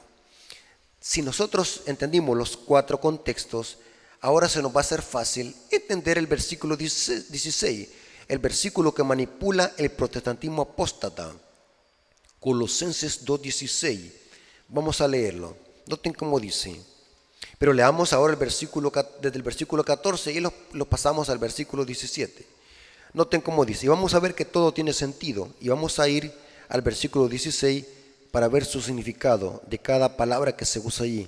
Si nosotros entendimos los 4 contextos, ahora se nos va a hacer fácil entender el versículo 16, el versículo que manipula el protestantismo apóstata. Colosenses 2:16. Vamos a leerlo. Noten cómo dice. Pero leamos ahora el versículo, desde el versículo 14 y lo pasamos al versículo 17. Noten cómo dice. Y vamos a ver que todo tiene sentido. Y vamos a ir al versículo 16 para ver su significado de cada palabra que se usa allí.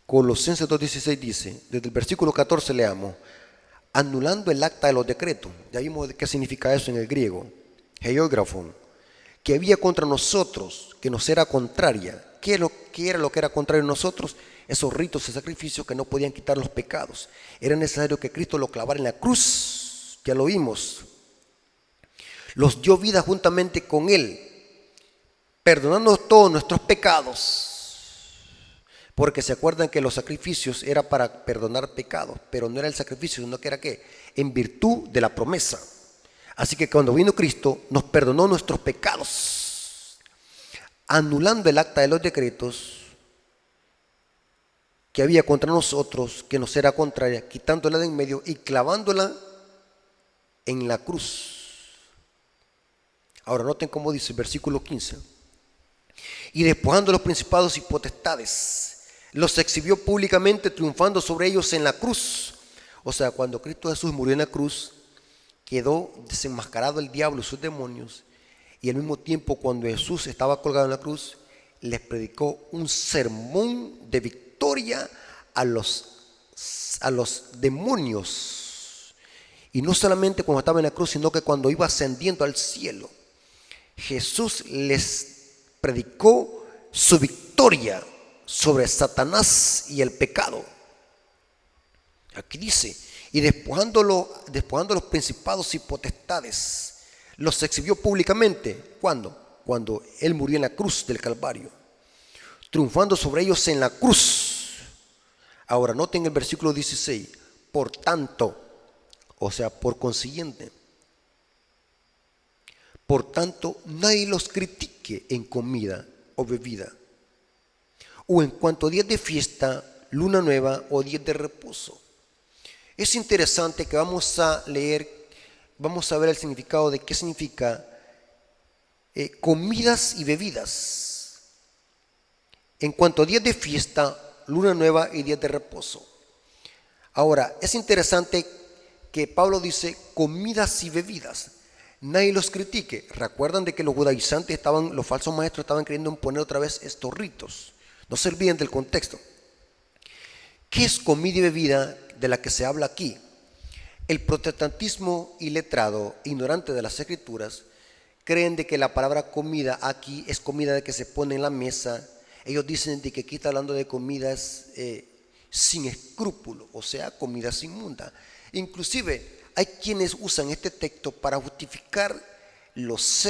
Colosenses 2:16 dice, desde el versículo 14 leamos, anulando el acta de los decretos. Ya vimos qué significa eso en el griego. Geógrafo, que había contra nosotros, que nos era contraria. ¿Qué era lo que era contrario a nosotros? Esos ritos y sacrificios que no podían quitar los pecados. Era necesario que Cristo lo clavara en la cruz, ya lo vimos. Los dio vida juntamente con Él, perdonándonos todos nuestros pecados. Porque se acuerdan que los sacrificios era para perdonar pecados, pero no era el sacrificio, sino que era ¿qué? En virtud de la promesa. Así que cuando vino Cristo, nos perdonó nuestros pecados, anulando el acta de los decretos que había contra nosotros, que nos era contraria, quitándola de en medio y clavándola en la cruz. Ahora noten cómo dice el versículo 15. Y despojando los principados y potestades, los exhibió públicamente, triunfando sobre ellos en la cruz. O sea, cuando Cristo Jesús murió en la cruz, quedó desenmascarado el diablo y sus demonios. Y al mismo tiempo, cuando Jesús estaba colgado en la cruz, les predicó un sermón de victoria a los demonios. Y no solamente cuando estaba en la cruz, sino que cuando iba ascendiendo al cielo, Jesús les predicó su victoria sobre Satanás y el pecado. Aquí dice, y despojando los principados y potestades, los exhibió públicamente. ¿Cuándo? Cuando Él murió en la cruz del Calvario, triunfando sobre ellos en la cruz. Ahora noten el versículo 16, por tanto, o sea, por consiguiente, por tanto, nadie los critique en comida o bebida, o en cuanto a días de fiesta, luna nueva o días de reposo. Es interesante que vamos a leer, vamos a ver el significado de qué significa comidas y bebidas. En cuanto a días de fiesta, luna nueva y días de reposo. Ahora, es interesante que Pablo dice comidas y bebidas. Nadie los critique. Recuerdan de que los judaizantes los falsos maestros estaban queriendo imponer otra vez estos ritos. No se olviden del contexto. ¿Qué es comida y bebida de la que se habla aquí? El protestantismo iletrado, ignorante de las escrituras, creen de que la palabra comida aquí es comida de que se pone en la mesa. Ellos dicen de que aquí está hablando de comidas sin escrúpulo, o sea, comidas inmundas. Inclusive hay quienes usan este texto para justificar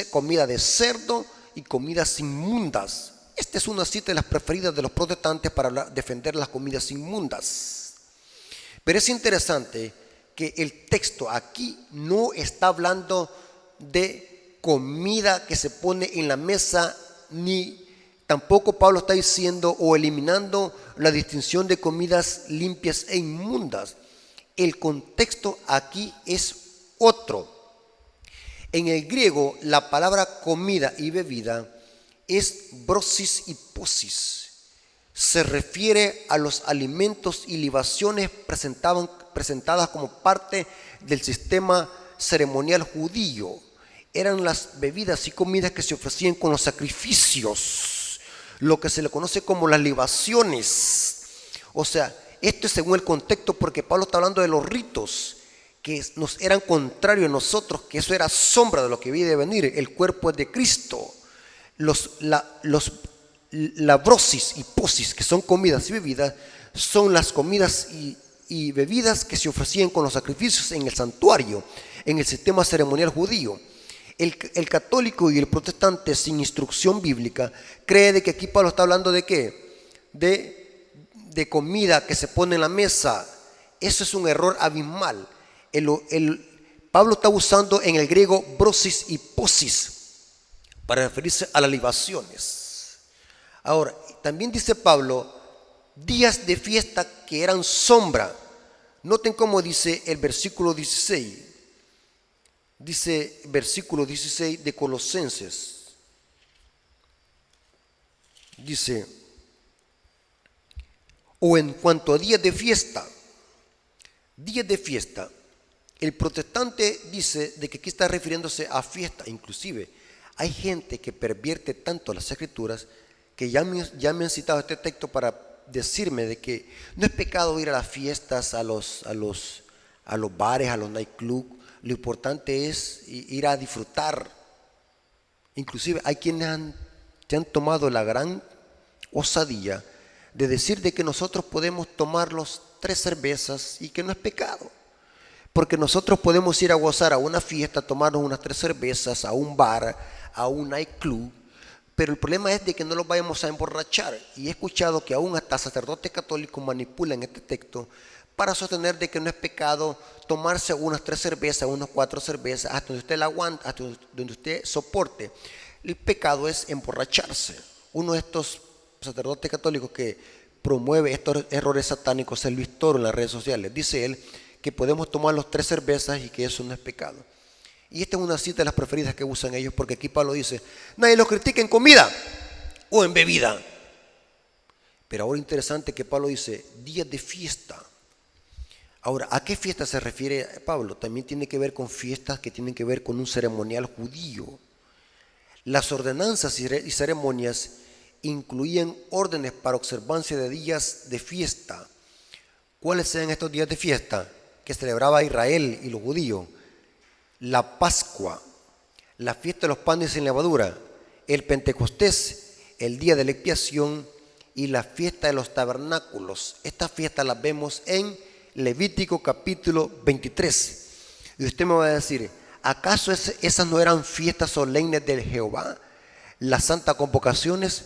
comida de cerdo y comidas inmundas. Esta es una cita de las preferidas de los protestantes para defender las comidas inmundas. Pero es interesante que el texto aquí no está hablando de comida que se pone en la mesa, ni tampoco Pablo está diciendo o eliminando la distinción de comidas limpias e inmundas. El contexto aquí es otro. En el griego, la palabra comida y bebida es brosis y posis. Se refiere a los alimentos y libaciones presentadas como parte del sistema ceremonial judío. Eran las bebidas y comidas que se ofrecían con los sacrificios, lo que se le conoce como las libaciones. O sea, esto es según el contexto, porque Pablo está hablando de los ritos que nos eran contrarios a nosotros, que eso era sombra de lo que había de venir. El cuerpo es de Cristo. La brosis y posis, que son comidas y bebidas, son las comidas y bebidas que se ofrecían con los sacrificios en el santuario, en el sistema ceremonial judío. El católico y el protestante sin instrucción bíblica cree de que aquí Pablo está hablando de ¿qué? De comida que se pone en la mesa. Eso es un error abismal. Pablo está usando en el griego brosis y posis para referirse a las libaciones. Ahora, también dice Pablo, días de fiesta que eran sombra. Noten cómo dice el versículo 16. Dice versículo 16 de Colosenses. Dice, O en cuanto a días de fiesta, el protestante dice de que aquí está refiriéndose a fiesta. Inclusive hay gente que pervierte tanto las escrituras que ya me han citado este texto para decirme de que no es pecado ir a las fiestas, a los bares, a los nightclubs. Lo importante es ir a disfrutar. Inclusive hay quienes se han tomado la gran osadía de decir de que nosotros podemos tomarnos 3 cervezas y que no es pecado. Porque nosotros podemos ir a gozar a una fiesta, tomarnos unas 3 cervezas, a un bar, a un nightclub, pero el problema es de que no los vayamos a emborrachar. Y he escuchado que aún hasta sacerdotes católicos manipulan este texto para sostener de que no es pecado tomarse unas 3 cervezas, unas 4 cervezas, hasta donde usted la aguanta, hasta donde usted soporte. El pecado es emborracharse. Uno de estos sacerdotes católicos que promueve estos errores satánicos es Luis Toro en las redes sociales. Dice él que podemos tomar los 3 cervezas y que eso no es pecado. Y esta es una cita de las preferidas que usan ellos, porque aquí Pablo dice, nadie los critique en comida o en bebida. Pero ahora interesante que Pablo dice, días de fiesta. Ahora, ¿a qué fiesta se refiere Pablo? También tiene que ver con fiestas que tienen que ver con un ceremonial judío. Las ordenanzas y ceremonias incluían órdenes para observancia de días de fiesta. ¿Cuáles eran estos días de fiesta que celebraba Israel y los judíos? La Pascua, la fiesta de los panes sin levadura, el Pentecostés, el día de la expiación y la fiesta de los tabernáculos. Estas fiestas las vemos en Levítico capítulo 23. Y usted me va a decir, ¿acaso esas no eran fiestas solemnes de Jehová? Las santas convocaciones.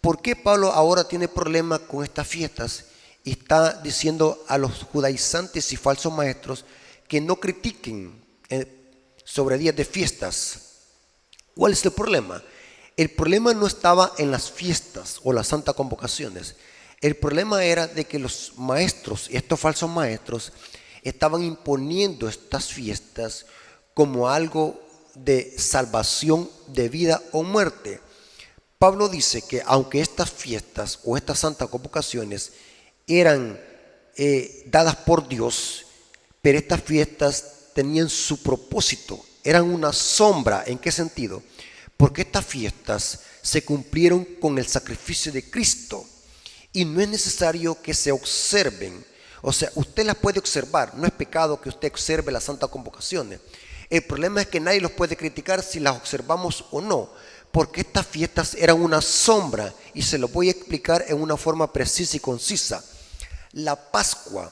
¿Por qué Pablo ahora tiene problemas con estas fiestas? Y está diciendo a los judaizantes y falsos maestros que no critiquen sobre días de fiestas. ¿Cuál es el problema? El problema no estaba en las fiestas o las santas convocaciones. El problema era de que los maestros, estos falsos maestros, estaban imponiendo estas fiestas como algo de salvación de vida o muerte. Pablo dice que aunque estas fiestas o estas santas convocaciones eran dadas por Dios, pero estas fiestas tenían su propósito, eran una sombra. ¿En qué sentido? Porque estas fiestas se cumplieron con el sacrificio de Cristo y no es necesario que se observen. O sea, usted las puede observar, no es pecado que usted observe las santas convocaciones. El problema es que nadie los puede criticar si las observamos o no, porque estas fiestas eran una sombra y se lo voy a explicar en una forma precisa y concisa. La Pascua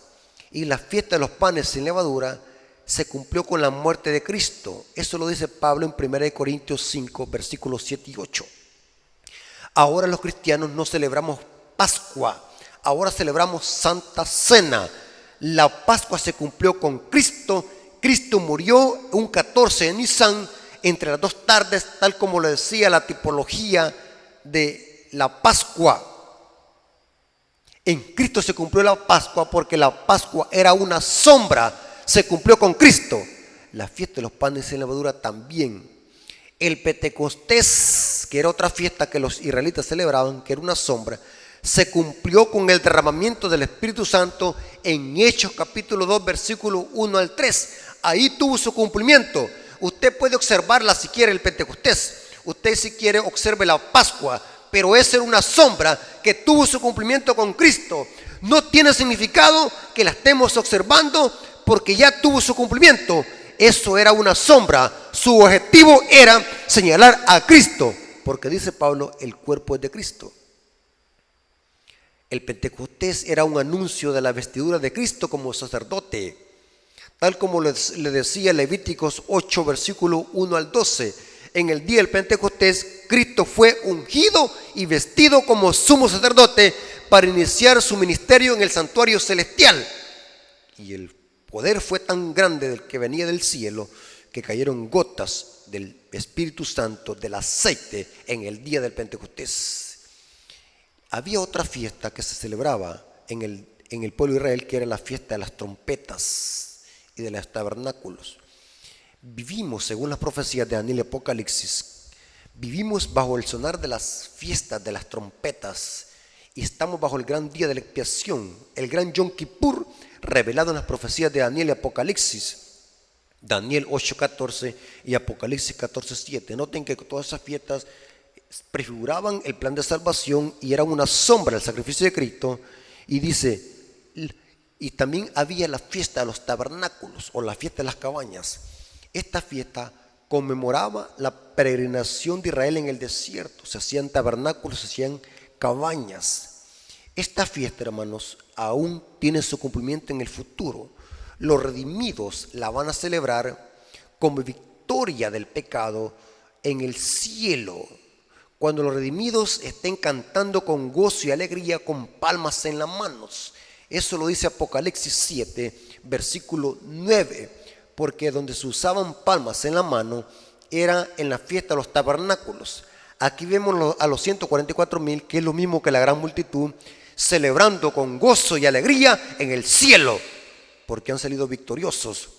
y la fiesta de los panes sin levadura se cumplió con la muerte de Cristo. Eso lo dice Pablo en 1 Corintios 5, versículos 7 y 8. Ahora los cristianos no celebramos Pascua, ahora celebramos Santa Cena. La Pascua se cumplió con Cristo. Cristo murió un 14 de Nisan, entre las 2 tardes, tal como lo decía la tipología de la Pascua. En Cristo se cumplió la Pascua porque la Pascua era una sombra. Se cumplió con Cristo. La fiesta de los panes sin levadura también. El Pentecostés, que era otra fiesta que los israelitas celebraban, que era una sombra, se cumplió con el derramamiento del Espíritu Santo en Hechos capítulo 2, versículo 1 al 3. Ahí tuvo su cumplimiento. Usted puede observarla si quiere el Pentecostés. Usted si quiere observe la Pascua. Pero esa era una sombra que tuvo su cumplimiento con Cristo. No tiene significado que la estemos observando porque ya tuvo su cumplimiento. Eso era una sombra. Su objetivo era señalar a Cristo, porque dice Pablo, el cuerpo es de Cristo. El Pentecostés era un anuncio de la vestidura de Cristo como sacerdote, tal como le decía Levíticos 8, versículo 1 al 12. En el día del Pentecostés, Cristo fue ungido y vestido como sumo sacerdote para iniciar su ministerio en el santuario celestial. Y el poder fue tan grande del que venía del cielo que cayeron gotas del Espíritu Santo, del aceite, en el día del Pentecostés. Había otra fiesta que se celebraba en el pueblo de Israel, que era la fiesta de las trompetas y de los tabernáculos. Vivimos, según las profecías de Daniel y Apocalipsis, vivimos bajo el sonar de las fiestas de las trompetas y estamos bajo el gran día de la expiación, el gran Yom Kippur, revelado en las profecías de Daniel y Apocalipsis. Daniel 8:14 y Apocalipsis 14:7. Noten que todas esas fiestas prefiguraban el plan de salvación y eran una sombra del sacrificio de Cristo. Y dice, y también había la fiesta de los tabernáculos o la fiesta de las cabañas. Esta fiesta conmemoraba la peregrinación de Israel en el desierto. Se hacían tabernáculos, se hacían cabañas. Esta fiesta, hermanos, aún tiene su cumplimiento en el futuro. Los redimidos la van a celebrar como victoria del pecado en el cielo, cuando los redimidos estén cantando con gozo y alegría con palmas en las manos. Eso lo dice Apocalipsis 7, versículo 9, porque donde se usaban palmas en la mano era en la fiesta de los tabernáculos. Aquí vemos a los 144,000, que es lo mismo que la gran multitud, celebrando con gozo y alegría en el cielo, porque han salido victoriosos.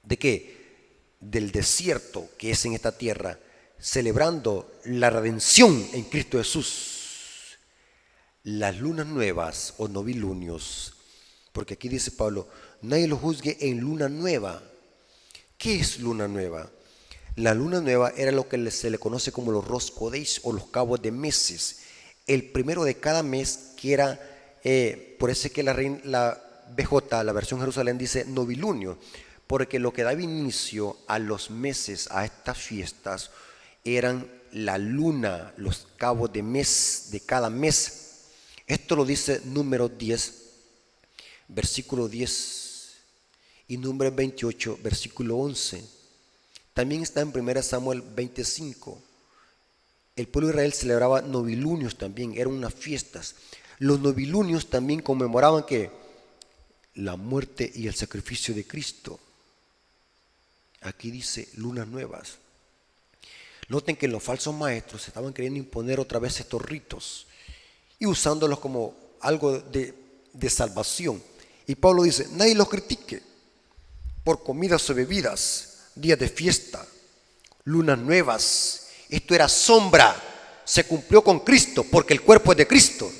¿De qué? Del desierto que es en esta tierra, celebrando la redención en Cristo Jesús. Las lunas nuevas o novilunios, porque aquí dice Pablo, nadie lo juzgue en luna nueva. ¿Qué es luna nueva? La luna nueva era lo que se le conoce como los Rosh Chodesh o los cabos de meses. El primero de cada mes, que era, por eso es que la BJ, la versión Jerusalén, dice novilunio, porque lo que daba inicio a los meses, a estas fiestas, eran la luna, los cabos de mes, de cada mes. Esto lo dice Números 10, versículo 10, y Números 28, versículo 11. También está en 1 Samuel 25. El pueblo de Israel celebraba novilunios también, eran unas fiestas. Los novilunios también conmemoraban que la muerte y el sacrificio de Cristo. Aquí dice lunas nuevas. Noten que los falsos maestros estaban queriendo imponer otra vez estos ritos y usándolos como algo de salvación. Y Pablo dice, nadie los critique por comidas o bebidas, días de fiesta, lunas nuevas. Esto era sombra, se cumplió con Cristo porque el cuerpo es de Cristo.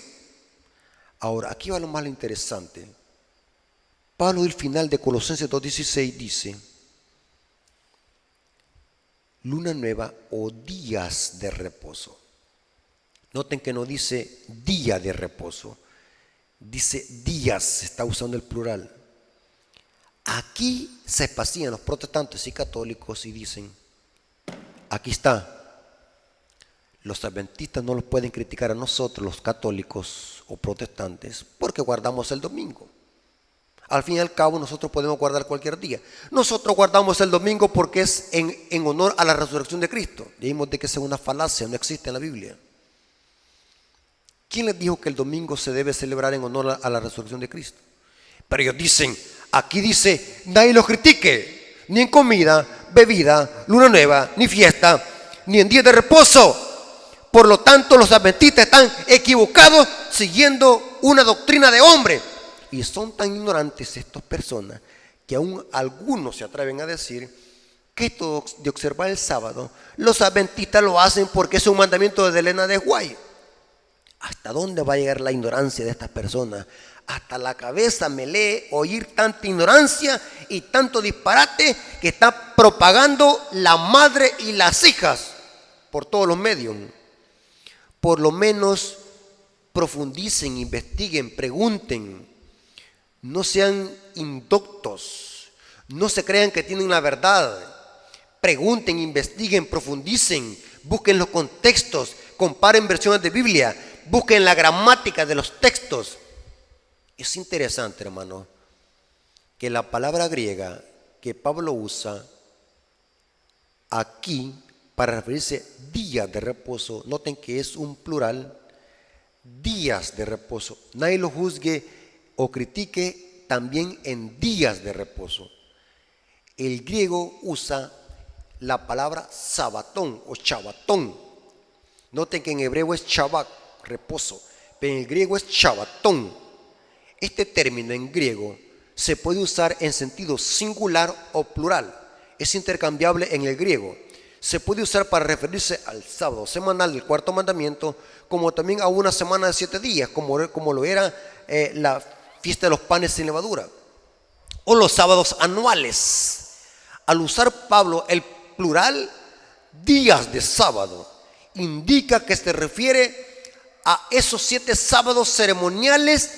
Ahora, aquí va lo más interesante. Pablo al final de Colosenses 2:16 dice, luna nueva o días de reposo. Noten que no dice día de reposo, dice días, se está usando el plural. Aquí se espacían los protestantes y católicos y dicen, aquí está, los adventistas no los pueden criticar a nosotros, los católicos o protestantes, porque guardamos el domingo. Al fin y al cabo nosotros podemos guardar cualquier día. Nosotros guardamos el domingo porque es en honor a la resurrección de Cristo. Dijimos de que es una falacia, no existe en la Biblia. ¿Quién les dijo que el domingo se debe celebrar en honor a la resurrección de Cristo? Pero ellos dicen, aquí dice, nadie los critique, ni en comida, bebida, luna nueva, ni fiesta, ni en días de reposo. Por lo tanto, los adventistas están equivocados siguiendo una doctrina de hombre. Y son tan ignorantes estas personas que aún algunos se atreven a decir que esto de observar el sábado, los adventistas lo hacen porque es un mandamiento de Elena de White. ¿Hasta dónde va a llegar la ignorancia de estas personas? Hasta la cabeza me lee oír tanta ignorancia y tanto disparate que está propagando la madre y las hijas por todos los medios. Por lo menos profundicen, investiguen, pregunten. No sean indoctos, no se crean que tienen la verdad. Pregunten, investiguen, profundicen, busquen los contextos, comparen versiones de Biblia, busquen la gramática de los textos. Es interesante, hermano, que la palabra griega que Pablo usa aquí para referirse días de reposo, noten que es un plural, días de reposo. Nadie lo juzgue o critique también en días de reposo. El griego usa la palabra sabatón o chabatón. Noten que en hebreo es shabbat, reposo, pero en el griego es chabatón. Este término en griego se puede usar en sentido singular o plural. Es intercambiable en el griego. se puede usar para referirse al sábado semanal del cuarto mandamiento, como también a una semana de 7 días, como lo era la fiesta de los panes sin levadura, o los sábados anuales. Al usar Pablo el plural días de sábado, indica que se refiere a esos 7 sábados ceremoniales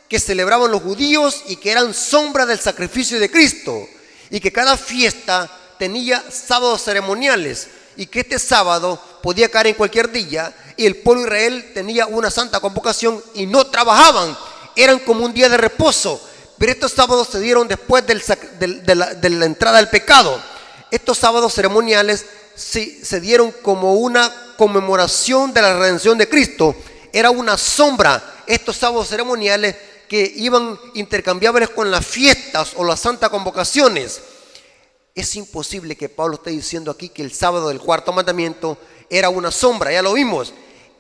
que celebraban los judíos y que eran sombra del sacrificio de Cristo, y que cada fiesta tenía sábados ceremoniales, y que este sábado podía caer en cualquier día, y el pueblo de Israel tenía una santa convocación y no trabajaban, eran como un día de reposo. Pero estos sábados se dieron después de la entrada del pecado. Estos sábados ceremoniales se dieron como una conmemoración de la redención de Cristo. Era una sombra, estos sábados ceremoniales, que iban intercambiables con las fiestas o las santas convocaciones. Es imposible que Pablo esté diciendo aquí que el sábado del cuarto mandamiento era una sombra, ya lo vimos.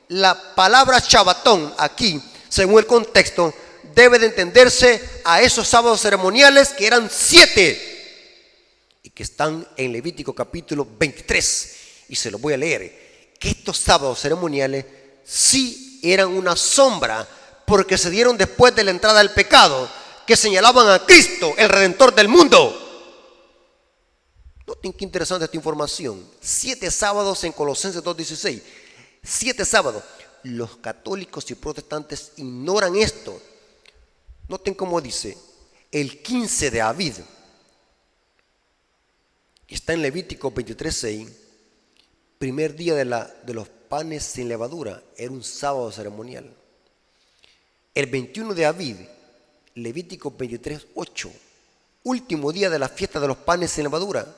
La palabra Shabbatón aquí, según el contexto, debe de entenderse a esos sábados ceremoniales que eran 7 y que están en Levítico capítulo 23. Y se los voy a leer. Que estos sábados ceremoniales sí eran una sombra, porque se dieron después de la entrada del pecado, que señalaban a Cristo, el Redentor del mundo. Noten qué interesante esta información. 7 sábados en Colosenses 2:16. 7 sábados. Los católicos y protestantes ignoran esto. Noten cómo dice: el 15 de Aviv. Está en Levítico 23:6. Primer día de los panes sin levadura. Era un sábado ceremonial. El 21 de Aviv, Levítico 23:8. Último día de la fiesta de los panes sin levadura.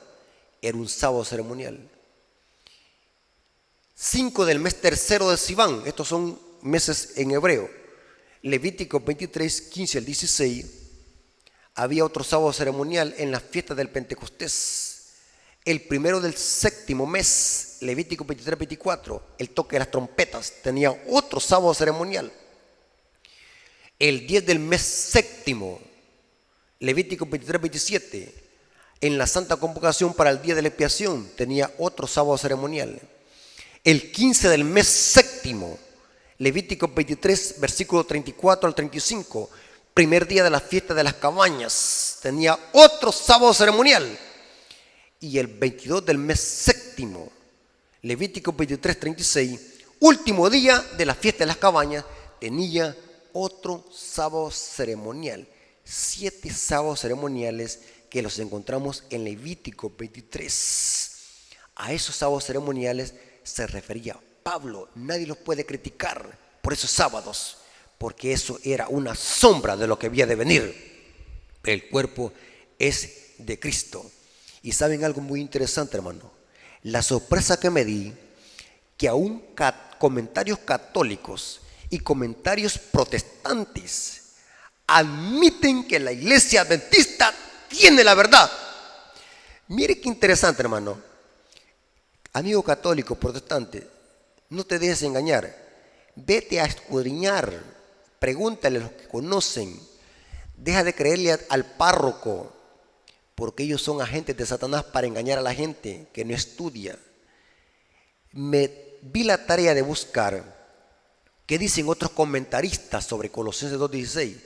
Era un sábado ceremonial. 5 del mes tercero de Sivan. Estos son meses en hebreo. Levítico 23:15 al 16. Había otro sábado ceremonial en la fiesta del Pentecostés. El primero del séptimo mes, Levítico 23:24. El toque de las trompetas tenía otro sábado ceremonial. El 10 del mes séptimo, Levítico 23:27. En la Santa Convocación para el día de la expiación tenía otro sábado ceremonial. El 15 del mes séptimo, Levítico 23, versículo 34 al 35, primer día de la fiesta de las cabañas, tenía otro sábado ceremonial. Y el 22 del mes séptimo, Levítico 23, 36, último día de la fiesta de las cabañas, tenía otro sábado ceremonial. 7 sábados ceremoniales que los encontramos en Levítico 23. A esos sábados ceremoniales se refería Pablo. Nadie los puede criticar por esos sábados, porque eso era una sombra de lo que había de venir. El cuerpo es de Cristo. Y saben algo muy interesante, hermano. La sorpresa que me di, que aún comentarios católicos y comentarios protestantes admiten que la iglesia adventista tiene la verdad. Mire qué interesante, hermano. Amigo católico, protestante, no te dejes engañar. Vete a escudriñar. Pregúntale a los que conocen. Deja de creerle al párroco, porque ellos son agentes de Satanás para engañar a la gente que no estudia. Me vi la tarea de buscar qué dicen otros comentaristas sobre Colosenses 2:16.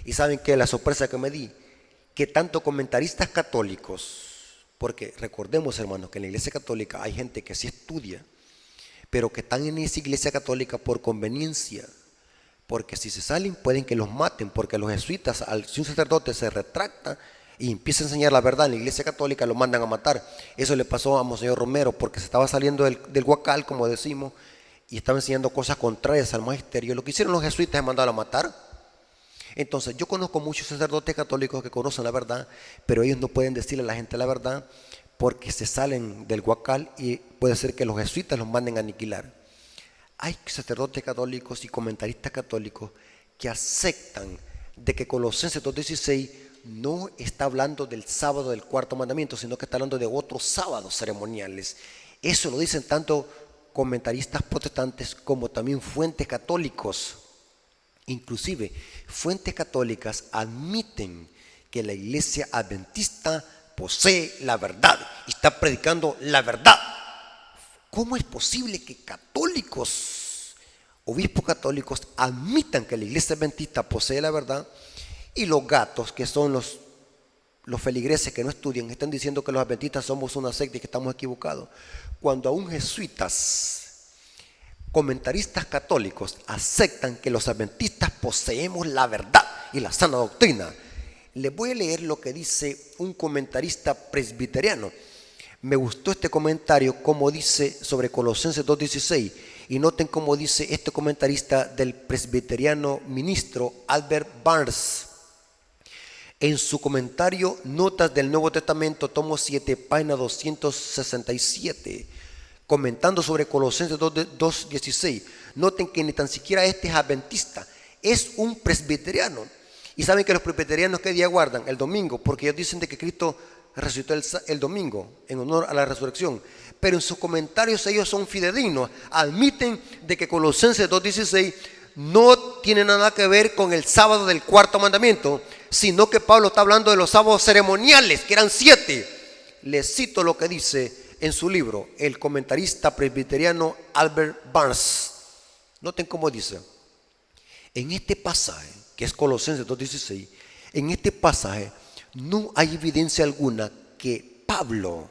Y saben que la sorpresa que me di, que tanto comentaristas católicos, porque recordemos, hermanos, que en la iglesia católica hay gente que sí estudia, pero que están en esa iglesia católica por conveniencia, porque si se salen pueden que los maten, porque los jesuitas, si un sacerdote se retracta y empieza a enseñar la verdad en la iglesia católica, lo mandan a matar. Eso le pasó a Monseñor Romero, porque se estaba saliendo del huacal, como decimos, y estaba enseñando cosas contrarias al magisterio. Lo que hicieron los jesuitas es mandarlo a matar. Entonces, yo conozco muchos sacerdotes católicos que conocen la verdad, pero ellos no pueden decirle a la gente la verdad porque se salen del huacal y puede ser que los jesuitas los manden a aniquilar. Hay sacerdotes católicos y comentaristas católicos que aceptan de que Colosenses 2:16 no está hablando del sábado del cuarto mandamiento, sino que está hablando de otros sábados ceremoniales. Eso lo dicen tanto comentaristas protestantes como también fuentes católicos. Inclusive, fuentes católicas admiten que la iglesia adventista posee la verdad y está predicando la verdad. ¿cómo es posible que católicos, obispos católicos, admitan que la iglesia adventista posee la verdad y los gatos, que son los feligreses que no estudian, están diciendo que los adventistas somos una secta y que estamos equivocados? Cuando aún jesuitas, comentaristas católicos, aceptan que los adventistas poseemos la verdad y la sana doctrina. Les voy a leer lo que dice un comentarista presbiteriano. Me gustó este comentario, como dice sobre Colosenses 2:16, y noten cómo dice este comentarista del presbiteriano ministro Albert Barnes. En su comentario, Notas del Nuevo Testamento, tomo 7, página 267, comentando sobre Colosenses 2:16, noten que ni tan siquiera este es adventista, es un presbiteriano. Y saben que los presbiterianos, ¿qué día guardan? El domingo, porque ellos dicen de que Cristo resucitó el domingo en honor a la resurrección. Pero en sus comentarios ellos son fidedignos, admiten de que Colosenses 2:16 no tiene nada que ver con el sábado del cuarto mandamiento, sino que Pablo está hablando de los sábados ceremoniales, que eran 7. Les cito lo que dice en su libro el comentarista presbiteriano Albert Barnes. Noten cómo dice: en este pasaje, que es Colosenses 2:16, en este pasaje no hay evidencia alguna que Pablo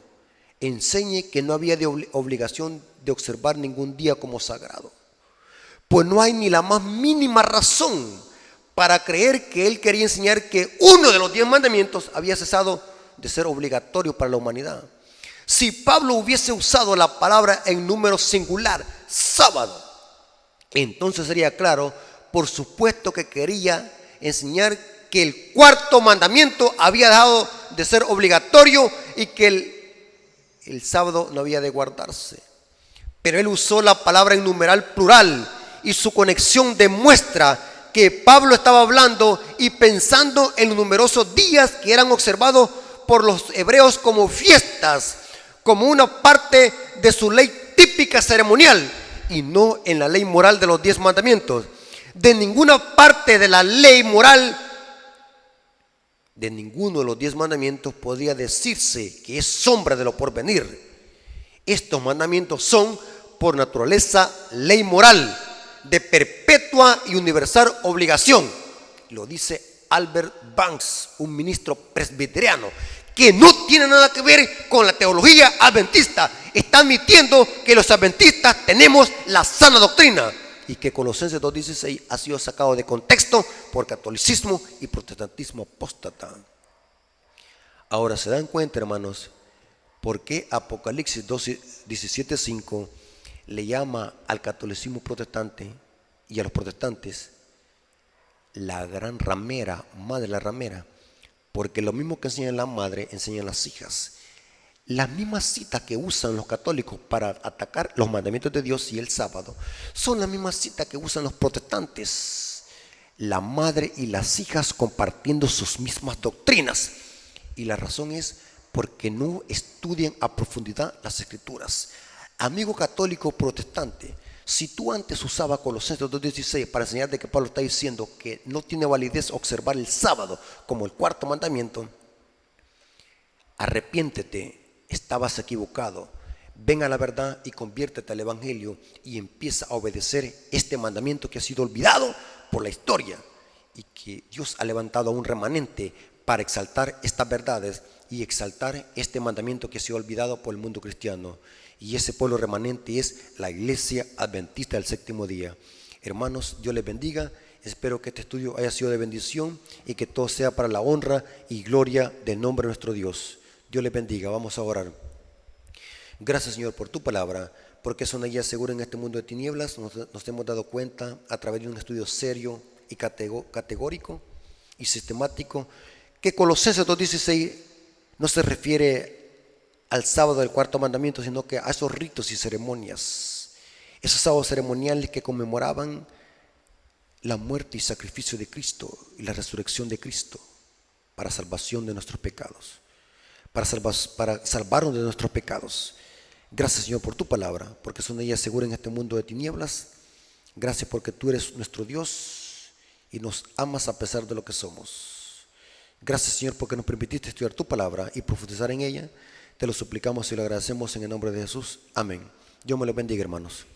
enseñe que no había de obligación de observar ningún día como sagrado. Pues no hay ni la más mínima razón para creer que él quería enseñar que uno de los 10 mandamientos había cesado de ser obligatorio para la humanidad. Si Pablo hubiese usado la palabra en número singular, sábado, entonces sería claro, por supuesto, que quería enseñar que el cuarto mandamiento había dejado de ser obligatorio y que el sábado no había de guardarse. Pero él usó la palabra en numeral plural y su conexión demuestra que Pablo estaba hablando y pensando en los numerosos días que eran observados por los hebreos como fiestas, como una parte de su ley típica ceremonial y no en la ley moral de los 10 mandamientos. De ninguna parte de la ley moral de ninguno de los 10 mandamientos podría decirse que es sombra de lo porvenir. Estos mandamientos son por naturaleza ley moral de perpetua y universal obligación. Lo dice Albert Banks, un ministro presbiteriano, que no tiene nada que ver con la teología adventista. Está admitiendo que los adventistas tenemos la sana doctrina y que Colosenses 2:16 ha sido sacado de contexto por catolicismo y protestantismo apóstata. Ahora, ¿se dan cuenta, hermanos, por qué Apocalipsis 17:5 le llama al catolicismo protestante y a los protestantes la gran ramera, madre la ramera? Porque lo mismo que enseñan la madre, enseñan las hijas. Las mismas citas que usan los católicos para atacar los mandamientos de Dios y el sábado son las mismas citas que usan los protestantes. La madre y las hijas compartiendo sus mismas doctrinas. Y la razón es porque no estudian a profundidad las escrituras. Amigo católico protestante, si tú antes usabas Colosenses 2:16 para enseñar de que Pablo está diciendo que no tiene validez observar el sábado como el cuarto mandamiento, arrepiéntete, estabas equivocado. Ven a la verdad y conviértete al evangelio y empieza a obedecer este mandamiento que ha sido olvidado por la historia y que Dios ha levantado a un remanente para exaltar estas verdades y exaltar este mandamiento que ha sido olvidado por el mundo cristiano. Y ese pueblo remanente es la Iglesia Adventista del Séptimo Día. Hermanos, Dios les bendiga. Espero que este estudio haya sido de bendición y que todo sea para la honra y gloria del nombre de nuestro Dios. Dios les bendiga. Vamos a orar. Gracias, Señor, por tu palabra, porque es una guía segura en este mundo de tinieblas. Nos hemos dado cuenta a través de un estudio serio y categórico y sistemático que Colosenses 2:16 no se refiere al sábado del cuarto mandamiento, sino que a esos ritos y ceremonias, esos sábados ceremoniales que conmemoraban la muerte y sacrificio de Cristo y la resurrección de Cristo para salvación de nuestros pecados, para salvarnos de nuestros pecados. Gracias, Señor, por tu palabra, porque es una guía segura en este mundo de tinieblas. Gracias porque tú eres nuestro Dios y nos amas a pesar de lo que somos. Gracias, Señor, porque nos permitiste estudiar tu palabra y profundizar en ella. Te lo suplicamos y lo agradecemos en el nombre de Jesús. Amén. Dios me los bendiga, hermanos.